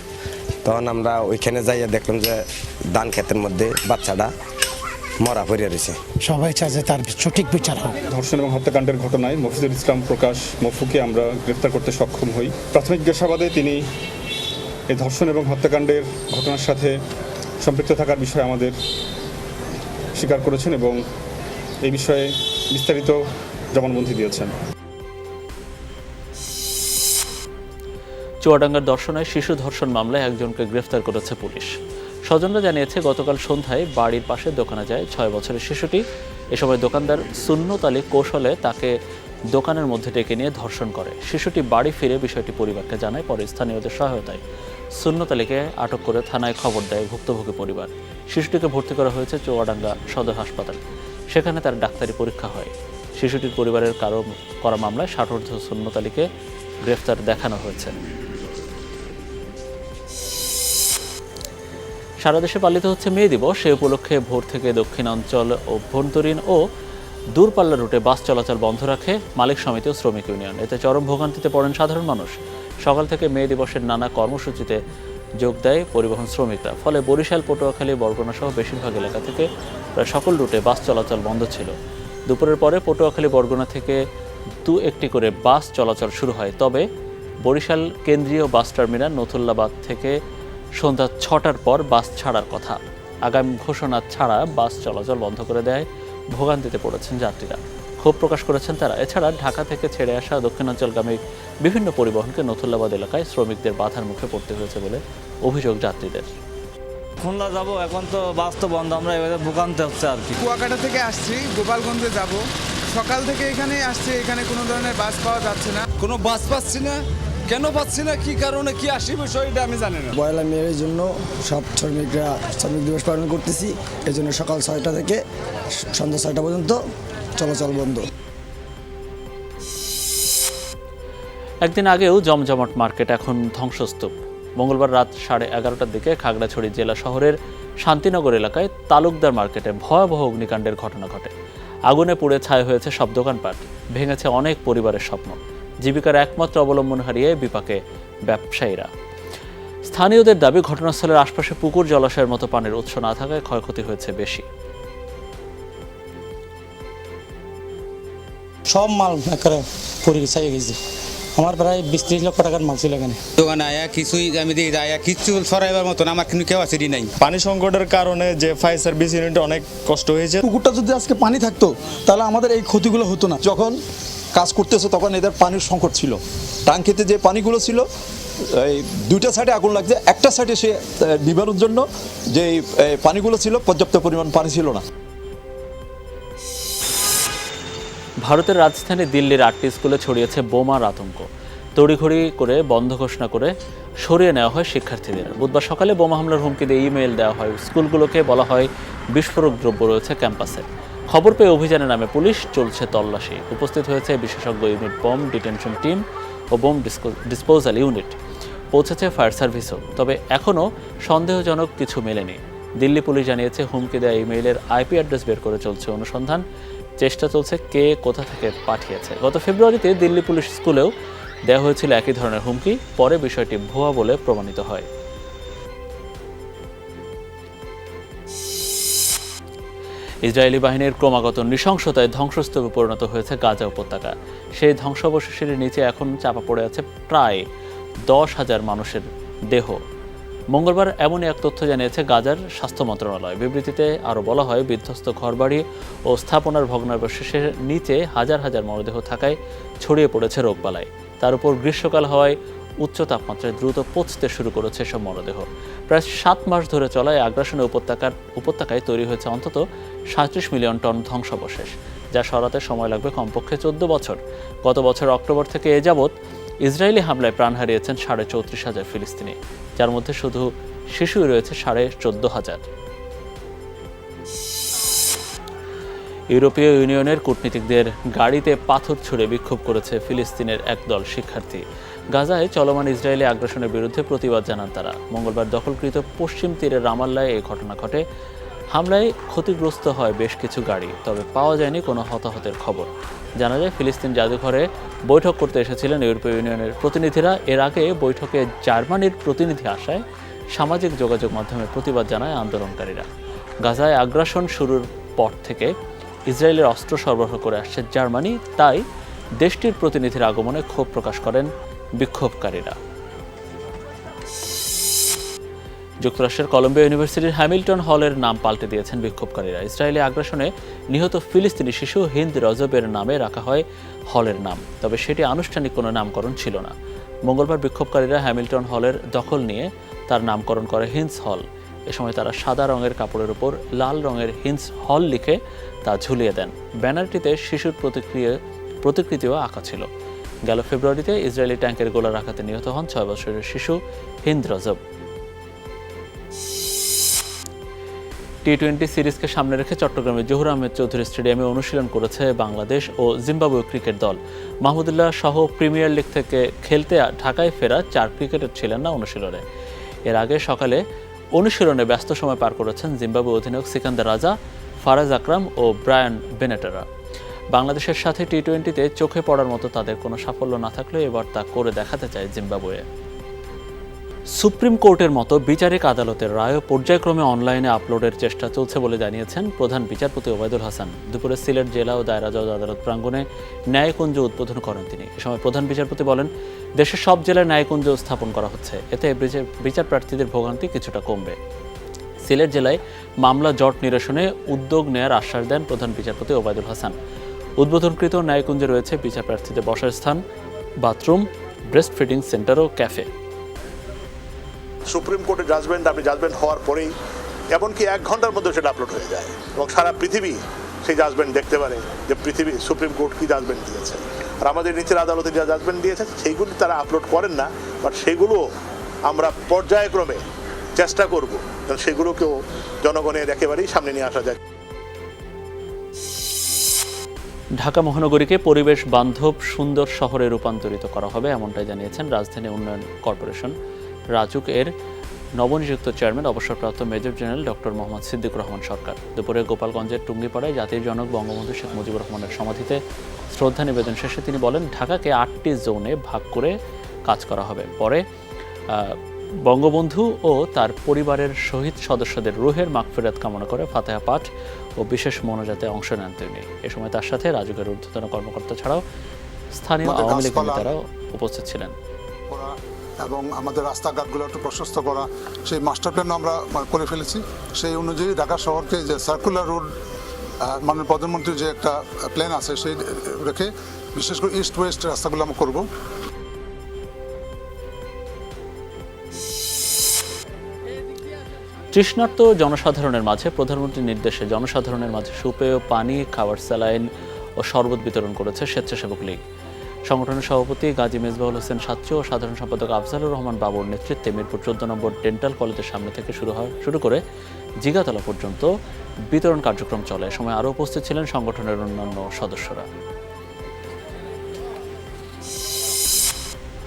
তখন আমরা ওইখানে যাইয়া দেখলাম যে ধান ক্ষেতের মধ্যে বাচ্চাটা মরা পড়ে রয়েছে। সবাই চায় যে তার সঠিক বিচার হোক। ধর্ষণ এবং হত্যাকাণ্ডের ঘটনায় মফিজুল ইসলাম প্রকাশ মফুকে আমরা গ্রেফতার করতে সক্ষম হই। প্রাথমিক জিজ্ঞাসাবাদে তিনি এই ধর্ষণ এবং হত্যাকাণ্ডের ঘটনার সাথে সম্পৃক্ত থাকার বিষয়ে আমাদের স্বীকার করেছেন এবং এই বিষয়ে বিস্তারিত জবানবন্দি দিয়েছেন। চুয়াডাঙ্গার দর্শনায় শিশু ধর্ষণ মামলায় একজনকে গ্রেফতার করেছে পুলিশ। স্বজনরা জানিয়েছে গতকাল সন্ধ্যায় বাড়ির পাশে দোকানে যায় 6 বছরের শিশুটি। এ সময় দোকানদার সুন্নত আলী কৌশলে তাকে দোকানের মধ্যে ডেকে নিয়ে ধর্ষণ করে। শিশুটি বাড়ি ফিরে বিষয়টি পরিবারকে জানায়। পরে স্থানীয়দের সহায়তায় সুন্নত আলীকে আটক করে থানায় খবর দেয় ভুক্তভোগী পরিবার। শিশুটিকে ভর্তি করা হয়েছে চুয়াডাঙ্গা সদর হাসপাতাল। সেখানে তার ডাক্তারি পরীক্ষা হয়। শিশুটির পরিবারের কারো করা মামলায় 60 সুন্নত আলীকে গ্রেফতার দেখানো হয়েছে। সারা দেশে পালিত হচ্ছে মে দিবস। সে উপলক্ষে ভোর থেকে দক্ষিণাঞ্চল, অভ্যন্তরীণ ও দূরপাল্লা রুটে বাস চলাচল বন্ধ রাখে মালিক সমিতি ও শ্রমিক ইউনিয়ন। এতে চরম ভোগান্তিতে পড়েন সাধারণ মানুষ। সকাল থেকে মে দিবসের নানা কর্মসূচিতে যোগ দেয় পরিবহন শ্রমিকরা। ফলে বরিশাল, পটুয়াখালী, বরগুনা সহ বেশিরভাগ এলাকা থেকে প্রায় সকল রুটে বাস চলাচল বন্ধ ছিল। দুপুরের পরে পটুয়াখালী, বরগুনা থেকে 2-1টি করে বাস চলাচল শুরু হয়। তবে বরিশাল কেন্দ্রীয় বাস টার্মিনাল নথুল্লাবাদ থেকে সন্ধ্যা 6টার পর বাস ছাড়ার কথা। আগামী ঘোষণা ছাড়া বাস চলাচল বন্ধ করে দেয়। ভোগান্তিতে পড়েছেন যাত্রীরা। ক্ষোভ প্রকাশ করেছেন তারা। এছাড়া ঢাকা থেকে ছেড়ে আসা দক্ষিণাঞ্চলগামী বিভিন্ন পরিবহনকে নথুল্লাবাদ এলাকায় শ্রমিকদের বাধার মুখে পড়তে হয়েছে বলে অভিযোগ যাত্রীদের। খুলনা যাব, এখন তো বাস তো বন্ধ, আমরা এভাবে ভোগান্তি হচ্ছে আর কি। কুয়াকাটা থেকে আসছি, গোপালগঞ্জে যাব। সকাল থেকে এখানে আসছি, এখানে কোনো ধরনের বাস পাওয়া যাচ্ছে না। কোনো বাস পাচ্ছি না, কেন পাচ্ছি না, কি কারণে, কি আসি বিষয়টা আমি জানি না। পয়লা মেয়ের জন্য সব শ্রমিকরা শ্রমিক দিবস পালন করতেছি। এই জন্য সকাল 6টা থেকে সন্ধ্যা 6টা পর্যন্ত চলাচল বন্ধ। একদিন আগেও জমজমাট মার্কেট এখন ধ্বংসস্তূপ। মঙ্গলবার রাত 11:30টার দিকে খাগড়াছড়ি জেলা শহরের শান্তিনগর এলাকায় তালুকদার মার্কেটে ভয়াবহ অগ্নিকাণ্ডের ঘটনা ঘটে। আগুনে পুড়ে ছাই হয়েছে সব দোকানপাট, ভেঙেছে অনেক পরিবারের স্বপ্ন। জীবিকার একমাত্র অবলম্বন হারিয়ে বিপাকে ব্যবসায়ীরা। স্থানীয়দের দাবি, ঘটনাস্থলের আশপাশে পুকুর, জলাশয়ের মতো পানির উৎস না থাকায় ক্ষয়ক্ষতি হয়েছে বেশি। সব মাল করে পরিচাই গেছে। আমার প্রায় 20-30 লক্ষ টাকার মাল ছিল এখানে। দোকানে আয়া কিছুই আমি দিই আয়া কিছু সরাইবার মতন আমার কিন্তু কেউ আছে নাই। পানি সংকটের কারণে যে ফায়ার সার্ভিস ইউনিট অনেক কষ্ট হয়েছে। পুকুরটা যদি আজকে পানি থাকতো তাহলে আমাদের এই ক্ষতিগুলো হতো না। যখন কাজ করতেছে তখন এদের পানির সংকট ছিল। টাঙ্কিতে যে পানিগুলো ছিল, এই দুইটা সাইডে আগুন লাগছে, একটা সাইডে সে নিবানোর জন্য যে পানিগুলো ছিল পর্যাপ্ত পরিমাণ পানি ছিল না। ভারতের রাজধানী দিল্লির 8টি স্কুলে ছড়িয়েছে বোমার আতঙ্ক। তড়িঘড়ি করে বন্ধ ঘোষণা করে সরিয়ে নেওয়া হয় শিক্ষার্থীদের। বুধবার সকালে বোমা হামলার হুমকি দিয়ে ইমেইল দেওয়া হয় স্কুলগুলোকে, বলা হয় বিস্ফোরক দ্রব্য রয়েছে ক্যাম্পাসে। খবর পেয়ে অভিযানের নামে পুলিশ, চলছে তল্লাশি। উপস্থিত হয়েছে বিশেষজ্ঞ ইউনিট, বোম ডিটেনশন টিম ও বোম ডিসপোজাল ইউনিট। পৌঁছেছে ফায়ার সার্ভিসও। তবে এখনও সন্দেহজনক কিছু মেলেনি। দিল্লি পুলিশ জানিয়েছে, হুমকি দেওয়া ইমেইলের আইপি অ্যাড্রেস বের করে চলছে অনুসন্ধান। চেষ্টা চলছে কে কোথা থেকে পাঠিয়েছে। গত ফেব্রুয়ারিতে দিল্লি পুলিশ স্কুলেও দেওয়া হয়েছিল একই ধরনের হুমকি। পরে বিষয়টি ভুয়া বলে প্রমাণিত হয়। ইসরায়েলি বাহিনীর ক্রমাগত নৃশংসতায় ধ্বংসস্তূপে পরিণত হয়েছে গাজা উপত্যকা। সেই ধ্বংসাবশেষের নিচে এখন চাপা পড়ে আছে প্রায় 10,000 মানুষের দেহ। মঙ্গলবার এমনই এক তথ্য জানিয়েছে গাজার স্বাস্থ্য মন্ত্রণালয়। বিবৃতিতে আরও বলা হয়, বিধ্বস্ত ঘরবাড়ি ও স্থাপনার ভগ্নাবশেষের নিচে হাজার হাজার মরদেহ থাকায় ছড়িয়ে পড়েছে রোগবালাই। তার উপর গ্রীষ্মকাল হওয়ায় উচ্চ তাপমাত্রায় দ্রুত পচতে শুরু করেছে এসব মরদেহ। প্রায় 7 মাস ধরে চলা আগ্রাসনের উপত্যকায় তৈরি হয়েছে অন্তত 37 মিলিয়ন টন ধ্বংসাবশেষ, যা সরাতে সময় লাগবে কমপক্ষে 14 বছর। গত বছর অক্টোবর থেকে এ যাবৎ ইসরায়েলি হামলায় প্রাণ হারিয়েছেন 34,500 ফিলিস্তিনি, যার মধ্যে শুধু শিশুই রয়েছে 14,500। ইউরোপীয় ইউনিয়নের কূটনীতিকদের গাড়িতে পাথর ছুঁড়ে বিক্ষোভ করেছে ফিলিস্তিনের একদল শিক্ষার্থী। গাজায় চলমান ইসরায়েলি আগ্রাসনের বিরুদ্ধে প্রতিবাদ জানান তারা। মঙ্গলবার দখলকৃত পশ্চিম তীরের রামাল্লায় এই ঘটনা ঘটে। হামলায় ক্ষতিগ্রস্ত হয় বেশ কিছু গাড়ি, তবে পাওয়া যায়নি কোনো হতাহতের খবর। জানা যায়, ফিলিস্তিন জাদুঘরে বৈঠক করতে এসেছিলেন ইউরোপীয় ইউনিয়নের প্রতিনিধিরা। এর আগে বৈঠকে জার্মানির প্রতিনিধি আসায় সামাজিক যোগাযোগ মাধ্যমে প্রতিবাদ জানায় আন্দোলনকারীরা। গাজায় আগ্রাসন শুরুর পর থেকে ইসরায়েলের অস্ত্র সরবরাহ করে আসছে জার্মানি, তাই দেশটির প্রতিনিধির আগমনে ক্ষোভ প্রকাশ করেন বিক্ষোভকারীরা। যুক্তরাষ্ট্রের কলম্বিয়া ইউনিভার্সিটির হ্যামিল্টন হলের নাম পাল্টে দিয়েছেন বিক্ষোভকারীরা। ইসরায়েলি আগ্রাসনে নিহত ফিলিস্তিনি শিশু হিন্দ রজবের নামে রাখা হয় হলের নাম, তবে সেটি আনুষ্ঠানিক কোনো নামকরণ ছিল না। মঙ্গলবার বিক্ষোভকারীরা হ্যামিল্টন হলের দখল নিয়ে তার নামকরণ করে হিন্স হল। এ সময় তারা সাদা রঙের কাপড়ের উপর লাল রঙের হিন্স হল লিখে তা ঝুলিয়ে দেন। ব্যানারটিতে শিশুর প্রতিকৃতিও আঁকা ছিল। গেল ফেব্রুয়ারিতে ইসরায়েলি ট্যাঙ্কের গোলার আঘাতে নিহত হন 6 বছরের শিশু হিন্দ রজব। টি-20 সিরিজকে সামনে রেখে চট্টগ্রামের জহুর আহমেদ চৌধুরী স্টেডিয়ামে অনুশীলন করেছে বাংলাদেশ ও জিম্বাবুয়ে ক্রিকেট দল। মাহমুদুল্লাহ সহ প্রিমিয়ার লিগ থেকে খেলতে ঢাকায় ফেরা 4 ক্রিকেটার ছিলেন না অনুশীলনে। এর আগে সকালে অনুশীলনে ব্যস্ত সময় পার করেছেন জিম্বাবুয়ে অধিনায়ক সিকান্দার রাজা, ফারাজ আকরাম ও ব্রায়ান বেনেটেরা। বাংলাদেশের সাথে টি-20তে চোখে পড়ার মতো তাদের কোনো সাফল্য না থাকলেও এবার তা করে দেখাতে চায় জিম্বাবুয়ে। সুপ্রিম কোর্টের মতো বিচারিক আদালতের রায় পর্যায়ক্রমে অনলাইনে আপলোডের চেষ্টা চলছে বলে জানিয়েছেন প্রধান বিচারপতি ওবায়দুল হাসান। দুপুরে সিলেট জেলা ও দায়রা জজ আদালত প্রাঙ্গণে ন্যায়কুঞ্জ উদ্বোধন করেন তিনি। এ সময় প্রধান বিচারপতি বলেন, দেশের সব জেলায় ন্যায়কুঞ্জ স্থাপন করা হচ্ছে, এতে বিচার প্রার্থীদের ভোগান্তি কিছুটা কমবে। সিলেট জেলায় মামলা জট নিরসনে উদ্যোগ নেয়ার আশ্বাস দেন প্রধান বিচারপতি ওবায়দুল হাসান। উদ্বোধনকৃত ন্যায়কুঞ্জে রয়েছে বিচার প্রার্থীদের বসার স্থান, বাথরুম, ব্রেস্ট ফিডিং সেন্টার ও ক্যাফে। সুপ্রিম কোর্টের জাজমেন্ট, আপনি জাজমেন্ট হওয়ার পরেই এমনকি 1 ঘন্টার মধ্যে সেটা আপলোড হয়ে যায় এবং সারা পৃথিবী সেই জাজমেন্ট দেখতে পারে যে সুপ্রিম কোর্ট কি জাজমেন্ট দিয়েছে। আর আমাদের নিচের আদালতে যা জাজমেন্ট দিয়েছে সেইগুলি তারা আপলোড করেন না, বাট সেগুলো আমরা পর্যায়ক্রমে চেষ্টা করব সেগুলোকেও জনগণের একেবারেই সামনে নিয়ে আসা যায়। ঢাকা মহানগরীকে পরিবেশ বান্ধব সুন্দর শহরে রূপান্তরিত করা হবে, এমনটাই জানিয়েছেন রাজধানী উন্নয়ন কর্পোরেশন রাজুক এর নবনিযুক্ত চেয়ারম্যান অবসরপ্রাপ্ত major general doctor Mohammad Siddiqur Rahman Sarkar. দুপুরে গোপালগঞ্জের টুঙ্গিপাড়ায় জাতির জনক বঙ্গবন্ধু শেখ মুজিবুর রহমানের সমাধিতে শ্রদ্ধা নিবেদন শেষে তিনি বলেন, ঢাকাকে 8টি জোনে ভাগ করে কাজ করা হবে। পরে বঙ্গবন্ধু ও তার পরিবারের শহীদ সদস্যদের রুহের মাগফিরাত কামনা করে ফাতিহা পাঠ ও বিশেষ মোনাজাতে অংশ নেন তিনি। এ সময় তার সাথে রাজুকের ঊর্ধ্বতন কর্মকর্তা ছাড়াও স্থানীয় আওয়ামী লীগ নেতারাও উপস্থিত ছিলেন। এবং আমাদের রাস্তাঘাটগুলো একটু প্রশস্ত করা, সেই মাস্টার প্ল্যানও আমরা করে ফেলেছি। সেই অনুযায়ী ঢাকা শহরকে যে সার্কুলার রোড মাননীয় প্রধানমন্ত্রীর যে একটা প্ল্যান আছে সেই রেখে বিশেষ করে ইস্ট ওয়েস্ট রাস্তাগুলো আমরা করব। তৃষ্ণার্ত জনসাধারণের মাঝে প্রধানমন্ত্রীর নির্দেশে জনসাধারণের মাঝে সুপেয় পানি, খাবার, স্যালাইন ও শরবত বিতরণ করেছে স্বেচ্ছাসেবক লীগ। সংগঠনের সভাপতি গাজী মেজবাহুল হোসেন সাচ্চু ও সাধারণ সম্পাদক আফজালুর রহমান বাবুর নেতৃত্বে মিরপুর 14 নম্বর ডেন্টাল কলেজের সামনে থেকে শুরু করে জিগাতলা পর্যন্ত বিতরণ কার্যক্রম চলে। এ সময় আরও উপস্থিত ছিলেন সংগঠনের অন্যান্য সদস্যরা।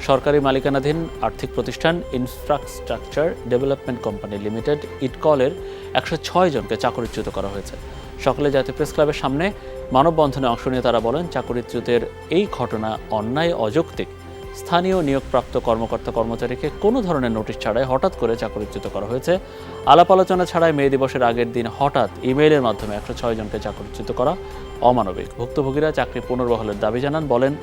সরকারি মালিকানাধীন আর্থিক প্রতিষ্ঠান ইনফ্রাস্ট্রাকচার ডেভেলপমেন্ট কোম্পানি লিমিটেড ইটকলের 106 জনকে চাকরিচ্যুত করা হয়েছে। সকালে জাতীয় প্রেস ক্লাবের সামনে মানববন্ধনে অংশ নিয়ে তারা বলেন, চাকরিচ্যুতের এই ঘটনা অন্যায়, অযৌক্তিক। স্থানীয় নিয়োগপ্রাপ্ত কর্মকর্তা কর্মচারীকে কোনো ধরনের নোটিশ ছাড়াই হঠাৎ করে চাকরিচ্যুত করা হয়েছে। আলাপ আলোচনা ছাড়াই মে দিবসের আগের দিন হঠাৎ ইমেইলের মাধ্যমে 106 জনকে চাকরিচ্যুত করা অমানবিক। ভুক্তভোগীরা চাকরি পুনর্বহালের দাবি জানান, বলেন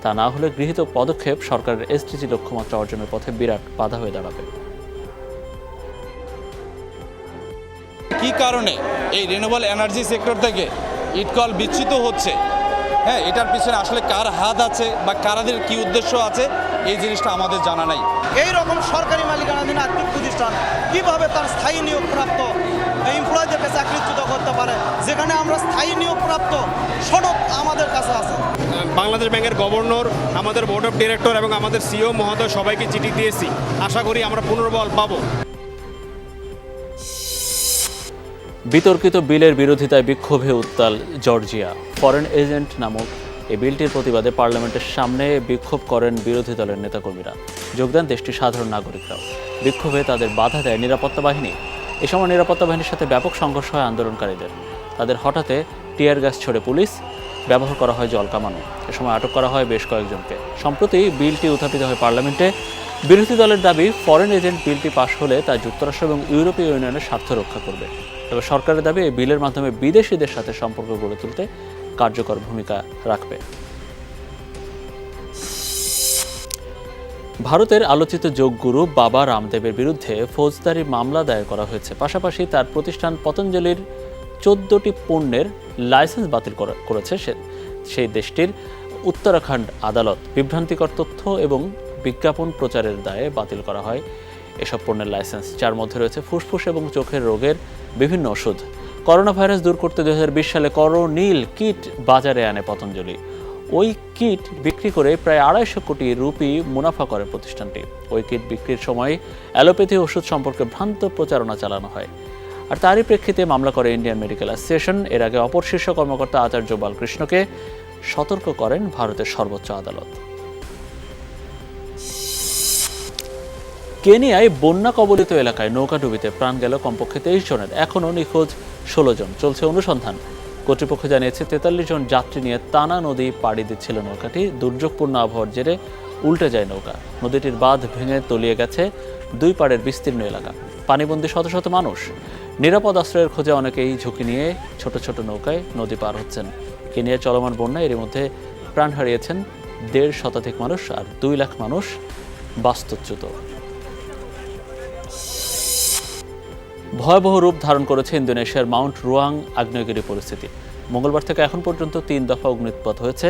তা না হলে গৃহীত পদক্ষেপ সরকারের এসডিজি লক্ষ্যমাত্রা অর্জনের পথে বিরাট বাধা হয়ে দাঁড়াবে। কি কারণে এই রিনিউয়েবল এনার্জি সেক্টর থেকে ইটকল বিচ্যুত হচ্ছে, হ্যাঁ, এটার পিছনে আসলে কার হাত আছে বা কারাদের কি উদ্দেশ্য আছে এই জিনিসটা আমাদের জানা নাই। এই রকম সরকারি মালিকানাধীন আর্থিক প্রতিষ্ঠান কিভাবে তার স্থায়ী নিয়োগপ্রাপ্ত এমপ্লয়ীদেরকে চাকরিচ্যুত করতে পারে, যেখানে আমরা স্থায়ী নিয়োগপ্রাপ্ত সনদ আমাদের কাছে আছে। বাংলাদেশ ব্যাংকের গভর্নর, আমাদের বোর্ড অফ ডিরেক্টর এবং আমাদের সিইও মহোদয় সবাইকে চিঠি দিয়েছি। আশা করি আমরা পুনর্বল পাবো। বিতর্কিত বিলের বিরোধিতায় বিক্ষোভে উত্তাল জর্জিয়া। ফরেন এজেন্ট নামক এই বিলটির প্রতিবাদে পার্লামেন্টের সামনে বিক্ষোভ করেন বিরোধী দলের নেতাকর্মীরা। যোগ দেন দেশটির সাধারণ নাগরিকরাও। বিক্ষোভে তাদের বাধা দেয় নিরাপত্তা বাহিনী। এ সময় নিরাপত্তা বাহিনীর সাথে ব্যাপক সংঘর্ষ হয় আন্দোলনকারীদের। তাদের হঠাতে টিয়ার গ্যাস ছড়ে পুলিশ, ব্যবহার করা হয় জল কামানো। এ সময় আটক করা হয় বেশ কয়েকজনকে। সম্প্রতি বিলটি উত্থাপিত হয় পার্লামেন্টে। বিরোধী দলের দাবি, ফরেন এজেন্ট বিলটি পাশ হলে তা যুক্তরাষ্ট্র এবং ইউরোপীয় ইউনিয়নের স্বার্থ রক্ষা করবে। তবে সরকারের দাবি, এই বিলের মাধ্যমে বিদেশিদের সাথে সম্পর্ক গড়ে তুলতে কার্যকর ভূমিকা রাখবে। ভারতের আলোচিত যোগগুরু বাবা রামদেবের বিরুদ্ধে ফৌজদারি মামলা দায়ের করা হয়েছে। পাশাপাশি তার প্রতিষ্ঠান পতঞ্জলির 14টি পণ্যের লাইসেন্স বাতিল করেছে সেই দেশটির উত্তরাখণ্ড আদালত। বিভ্রান্তিকর তথ্য এবং বিজ্ঞাপন প্রচারের দায়ে বাতিল করা হয় এসব পণ্যের লাইসেন্স, যার মধ্যে রয়েছে ফুসফুস এবং চোখের রোগের বিভিন্ন ওষুধ। করোনা ভাইরাস দূর করতে 2020 সালে করোনিল কিট বাজারে আনে পতঞ্জলি। ওই কিট বিক্রি করে প্রায় 250 কোটি রুপি মুনাফা করে প্রতিষ্ঠানটি। ওই কিট বিক্রির সময় অ্যালোপ্যাথি ওষুধ সম্পর্কে ভ্রান্ত প্রচারণা চালানো হয়। আর তারই প্রেক্ষিতে মামলা করে ইন্ডিয়ান মেডিকেল অ্যাসোসিয়েশন। এর আগে অপর শীর্ষ কর্মকর্তা আচার্য বালকৃষ্ণকে সতর্ক করেন ভারতের সর্বোচ্চ আদালত। কেনিয়ায় বন্যা কবলিত এলাকায় নৌকাডুবিতে প্রাণ গেল কমপক্ষে 23 জনের। এখনও নিখোঁজ 16 জন। চলছে অনুসন্ধান। কর্তৃপক্ষ জানিয়েছে 43 জন যাত্রী নিয়ে তানা নদী পাড়ি দিচ্ছিল নৌকাটি। দুর্যোগপূর্ণ আবহাওয়ার জেরে উল্টে যায় নৌকা। নদীটির বাঁধ ভেঙে তলিয়ে গেছে দুই পাড়ের বিস্তীর্ণ এলাকা। পানিবন্দী শত শত মানুষ। নিরাপদ আশ্রয়ের খোঁজে অনেকেই ঝুঁকি নিয়ে ছোট ছোট নৌকায় নদী পার হচ্ছেন। কেনিয়ার চলমান বন্যায় এর মধ্যে প্রাণ হারিয়েছেন 1.5 শতাধিক মানুষ, আর 2 লাখ মানুষ বাস্তুচ্যুত। ভয়াবহ রূপ ধারণ করেছে ইন্দোনেশিয়ার মাউন্ট রুয়াং আগ্নেয়গিরি পরিস্থিতি। মঙ্গলবার থেকে এখন পর্যন্ত 3 দফা অগ্নুৎপাত হয়েছে।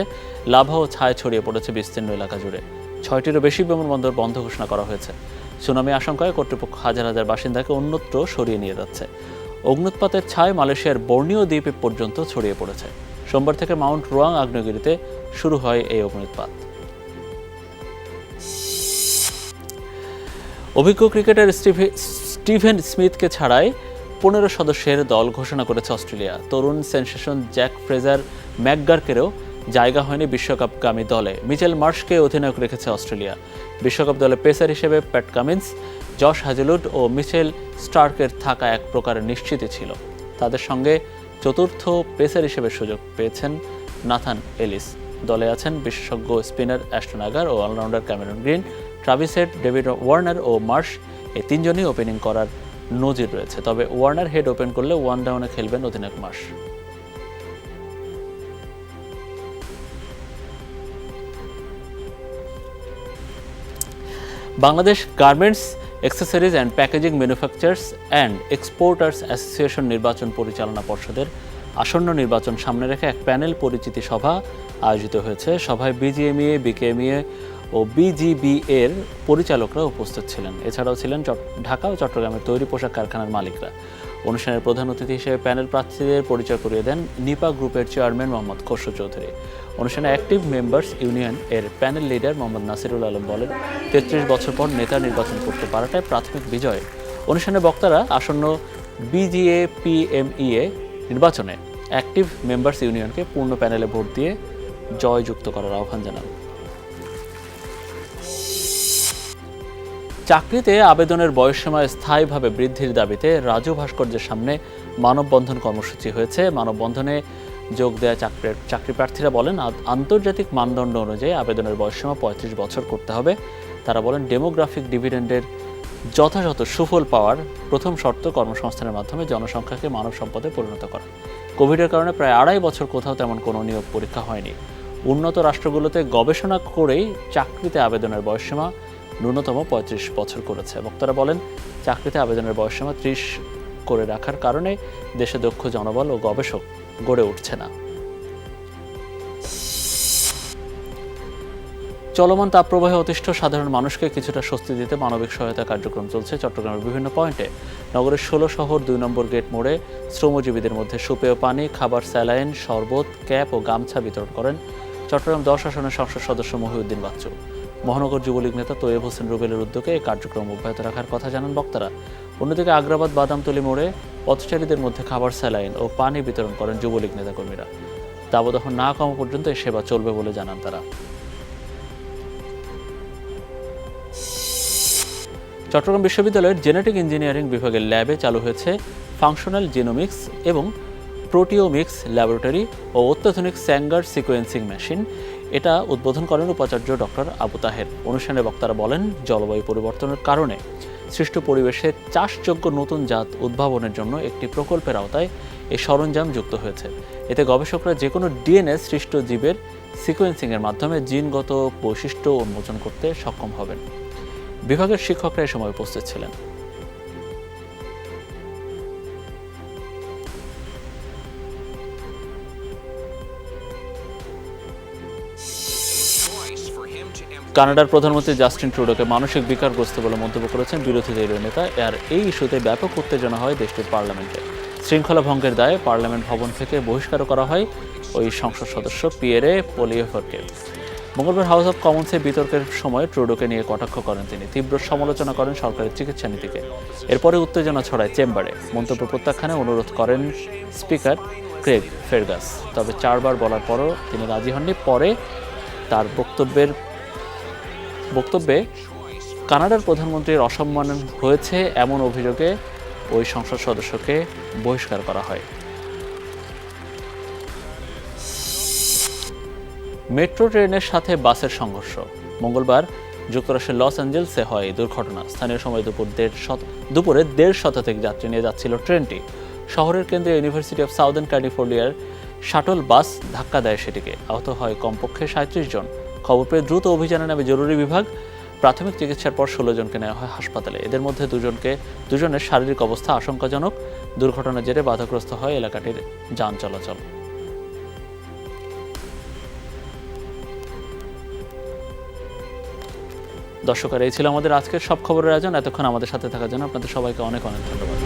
লাভা ও ছায় ছড়িয়ে পড়েছে বিস্তীর্ণ এলাকা জুড়ে। 6টিরও বেশি বিমানবন্দর বন্ধ ঘোষণা করা হয়েছে। সুনামি আশঙ্কায় কর্তৃপক্ষ হাজার হাজার বাসিন্দাকে অন্যত্র সরিয়ে নিয়ে যাচ্ছে। অগ্নুৎপাতের ছায় মালয়েশিয়ার বর্নিও দ্বীপে পর্যন্ত ছড়িয়ে পড়েছে। সোমবার থেকে মাউন্ট রুয়াং আগ্নেয়গিরিতে শুরু হয় এই অগ্নুৎপাত। অভিজ্ঞ ক্রিকেটার স্টিভেন স্মিথকে ছাড়াই 15 সদস্যের দল ঘোষণা করেছে অস্ট্রেলিয়া। তরুণ সেনসেশন জ্যাক ফ্রেজার ম্যাকগার্কেরও জায়গা হয়নি বিশ্বকাপগামী দলে। মিচেল মার্শকে অধিনায়ক রেখেছে অস্ট্রেলিয়া। বিশ্বকাপ দলে পেসার হিসেবে প্যাট কামিন্স, জশ হ্যাজেলউড ও মিচেল স্টার্কের থাকা এক প্রকার নিশ্চিতই ছিল। তাদের সঙ্গে চতুর্থ পেসার হিসেবে সুযোগ পেয়েছেন নাথান এলিস। দলে আছেন বিশেষজ্ঞ স্পিনার অ্যাস্টন আগার ও allrounder Cameron Green, Travis Head, David Warner ও মার্শ, এই তিনজনই ওপেনিং করার নজির রয়েছে। তবে ওয়ার্নার হেড ওপেন করলে ওয়ান ডাউনে খেলবেন অধিনায়ক Marsh. Bangladesh garments, accessories and packaging manufacturers and exporters association নির্বাচন পরিচালনা পর্ষদের আসন্ন নির্বাচন সামনে রেখে এক প্যানেল পরিচিতি সভা আয়োজিত হয়েছে। সভায় বিজিএমইএ, বিকেএমইএ ও বিজিবি এর পরিচালকরা উপস্থিত ছিলেন। এছাড়াও ছিলেন ঢাকা ও চট্টগ্রামের তৈরি পোশাক কারখানার মালিকরা। অনুষ্ঠানের প্রধান অতিথি হিসেবে প্যানেল প্রার্থীদের পরিচয় করিয়ে দেন নিপা গ্রুপের চেয়ারম্যান মোহাম্মদ খসরু চৌধুরী। অনুষ্ঠানে অ্যাক্টিভ মেম্বার্স ইউনিয়ন এর প্যানেল লিডার মোহাম্মদ নাসিরুল আলম বলেন, ৩৩ বছর পর নেতা নির্বাচন করতে পারাটাই প্রাথমিক বিজয়। অনুষ্ঠানে বক্তারা আসন্ন বিজিএপিএমইএ নির্বাচনে অ্যাক্টিভ মেম্বার্স ইউনিয়নকে পূর্ণ প্যানেলে ভোট দিয়ে জয়যুক্ত করার আহ্বান জানান। চাকরিতে আবেদনের বয়সসীমা স্থায়ীভাবে বৃদ্ধির দাবিতে রাজু ভাস্কর্যের সামনে মানববন্ধন কর্মসূচি হয়েছে। মানববন্ধনে যোগ দেওয়া চাকরি প্রার্থীরা বলেন, আন্তর্জাতিক মানদণ্ড অনুযায়ী আবেদনের বয়সসীমা ৩৫ বছর করতে হবে। তারা বলেন, ডেমোগ্রাফিক ডিভিডেন্ডের যথাযথ সুফল পাওয়ার প্রথম শর্ত কর্মসংস্থানের মাধ্যমে জনসংখ্যাকে মানব সম্পদে পরিণত করা। কোভিডের কারণে প্রায় ২.৫ বছর কোথাও তেমন কোনো নিয়োগ পরীক্ষা হয়নি। উন্নত রাষ্ট্রগুলোতে গবেষণা করেই চাকরিতে আবেদনের বয়সসীমা ন্যূনতম ৩৫ বছর করেছে। বক্তারা বলেন, চাকরিতে আবেদনের বয়সসীমা ৩০ করে রাখার কারণে দেশে দক্ষ জনবল ও গবেষক গড়ে উঠছে না। চলমান তাপপ্রবাহে অতিষ্ঠ সাধারণ মানুষকে কিছুটা স্বস্তি দিতে মানবিক সহায়তা কার্যক্রম চলছে চট্টগ্রামের বিভিন্ন পয়েন্টে। নগরের ১৬ শহর ২ নম্বর গেট মোড়ে শ্রমজীবীদের মধ্যে সুপেয় পানি, খাবার, স্যালাইন, শরবত, ক্যাপ ও গামছা বিতরণ করেন চট্টগ্রাম ১০ আসনের সংসদ সদস্য মহিউদ্দিন বাচ্চু। মহানগর যুবলীগ নেতা তৈয়ব হোসেন রুবেলের উদ্যোগে এই কার্যক্রম অব্যাহত রাখার কথা জানান বক্তারা। অন্যদিকে আগ্রাবাদ বাদামতলী মোড়ে পথচারীদের মধ্যে খাবার, স্যালাইন ও পানি বিতরণ করেন যুবলীগ নেতাকর্মীরা। দাবদাহ না কমা পর্যন্ত এই সেবা চলবে বলে জানান তারা। চট্টগ্রাম বিশ্ববিদ্যালয়ের জেনেটিক ইঞ্জিনিয়ারিং বিভাগের ল্যাবে চালু হয়েছে ফাংশনাল জিনোমিক্স এবং প্রোটিওমিক্স ল্যাবরেটরি ও অত্যাধুনিক স্যাঙ্গার সিকোয়েন্সিং মেশিন। এটা উদ্বোধন করেন উপাচার্য ডক্টর আবু তাহের। অনুষ্ঠানে বক্তারা বলেন, জলবায়ু পরিবর্তনের কারণে সৃষ্ট পরিবেশে চাষযোগ্য নতুন জাত উদ্ভাবনের জন্য একটি প্রকল্পের আওতায় এই সরঞ্জাম যুক্ত হয়েছে। এতে গবেষকরা যে কোনো ডিএনএ সৃষ্ট জীবের সিকোয়েন্সিংয়ের মাধ্যমে জিনগত বৈশিষ্ট্য উন্মোচন করতে সক্ষম হবেন। বিভাগের শিক্ষকরা এ সময় উপস্থিত ছিলেন। কানাডার প্রধানমন্ত্রী জাস্টিন ট্রুডোকে মানসিক বিকারগ্রস্ত বলে মন্তব্য করেছেন বিরোধী দলীয় নেতা। আর এই ইস্যুতে ব্যাপক উত্তেজনা হয় দেশটির পার্লামেন্টে। শৃঙ্খলা ভঙ্গের দায়ে পার্লামেন্ট ভবন থেকে বহিষ্কার করা হয় ওই সংসদ সদস্য পিয়েরে পোলিয়েফারকে। মঙ্গলবার হাউস অব কমন্সে বিতর্কের সময় ট্রুডোকে নিয়ে কটাক্ষ করেন তিনি। তীব্র সমালোচনা করেন সরকারের চিকিৎসা নীতিকে। এরপরে উত্তেজনা ছড়ায় চেম্বারে। মন্তব্য প্রত্যাখ্যানে অনুরোধ করেন স্পিকার ক্রেগ ফেরগাস। তবে 4 বার বলার পরও তিনি রাজি হননি। পরে তার বক্তব্যে কানাডার প্রধানমন্ত্রীর অসম্মান হয়েছে এমন অভিযোগে ওই সংসদ সদস্যকে বহিষ্কার করা হয়। মেট্রো ট্রেনের সাথে বাসের সংঘর্ষ। মঙ্গলবার যুক্তরাষ্ট্রের লস অ্যাঞ্জেলসে হয় এই দুর্ঘটনা। স্থানীয় সময় দুপুরে 150 শতাধিক যাত্রী নিয়ে যাচ্ছিল ট্রেনটি। শহরের কেন্দ্রে ইউনিভার্সিটি অফ সাউদার্ন ক্যালিফোর্নিয়ার শাটল বাস ধাক্কা দেয় সেটিকে। আহত হয় কমপক্ষে 37 জন। খবর পেয়ে দ্রুত অভিযানে নামে জরুরি বিভাগ। প্রাথমিক চিকিৎসার পর 16 জনকে নেওয়া হয় হাসপাতালে। এদের মধ্যে দুজনের শারীরিক অবস্থা আশঙ্কাজনক। দুর্ঘটনার জেরে বাধাগ্রস্ত হয় এলাকাটির যান চলাচল। দর্শক, এই ছিল আমাদের আজকের সব খবরের আয়োজন। এতক্ষণ আমাদের সাথে থাকার জন্য আপনাদের সবাইকে অনেক অনেক ধন্যবাদ।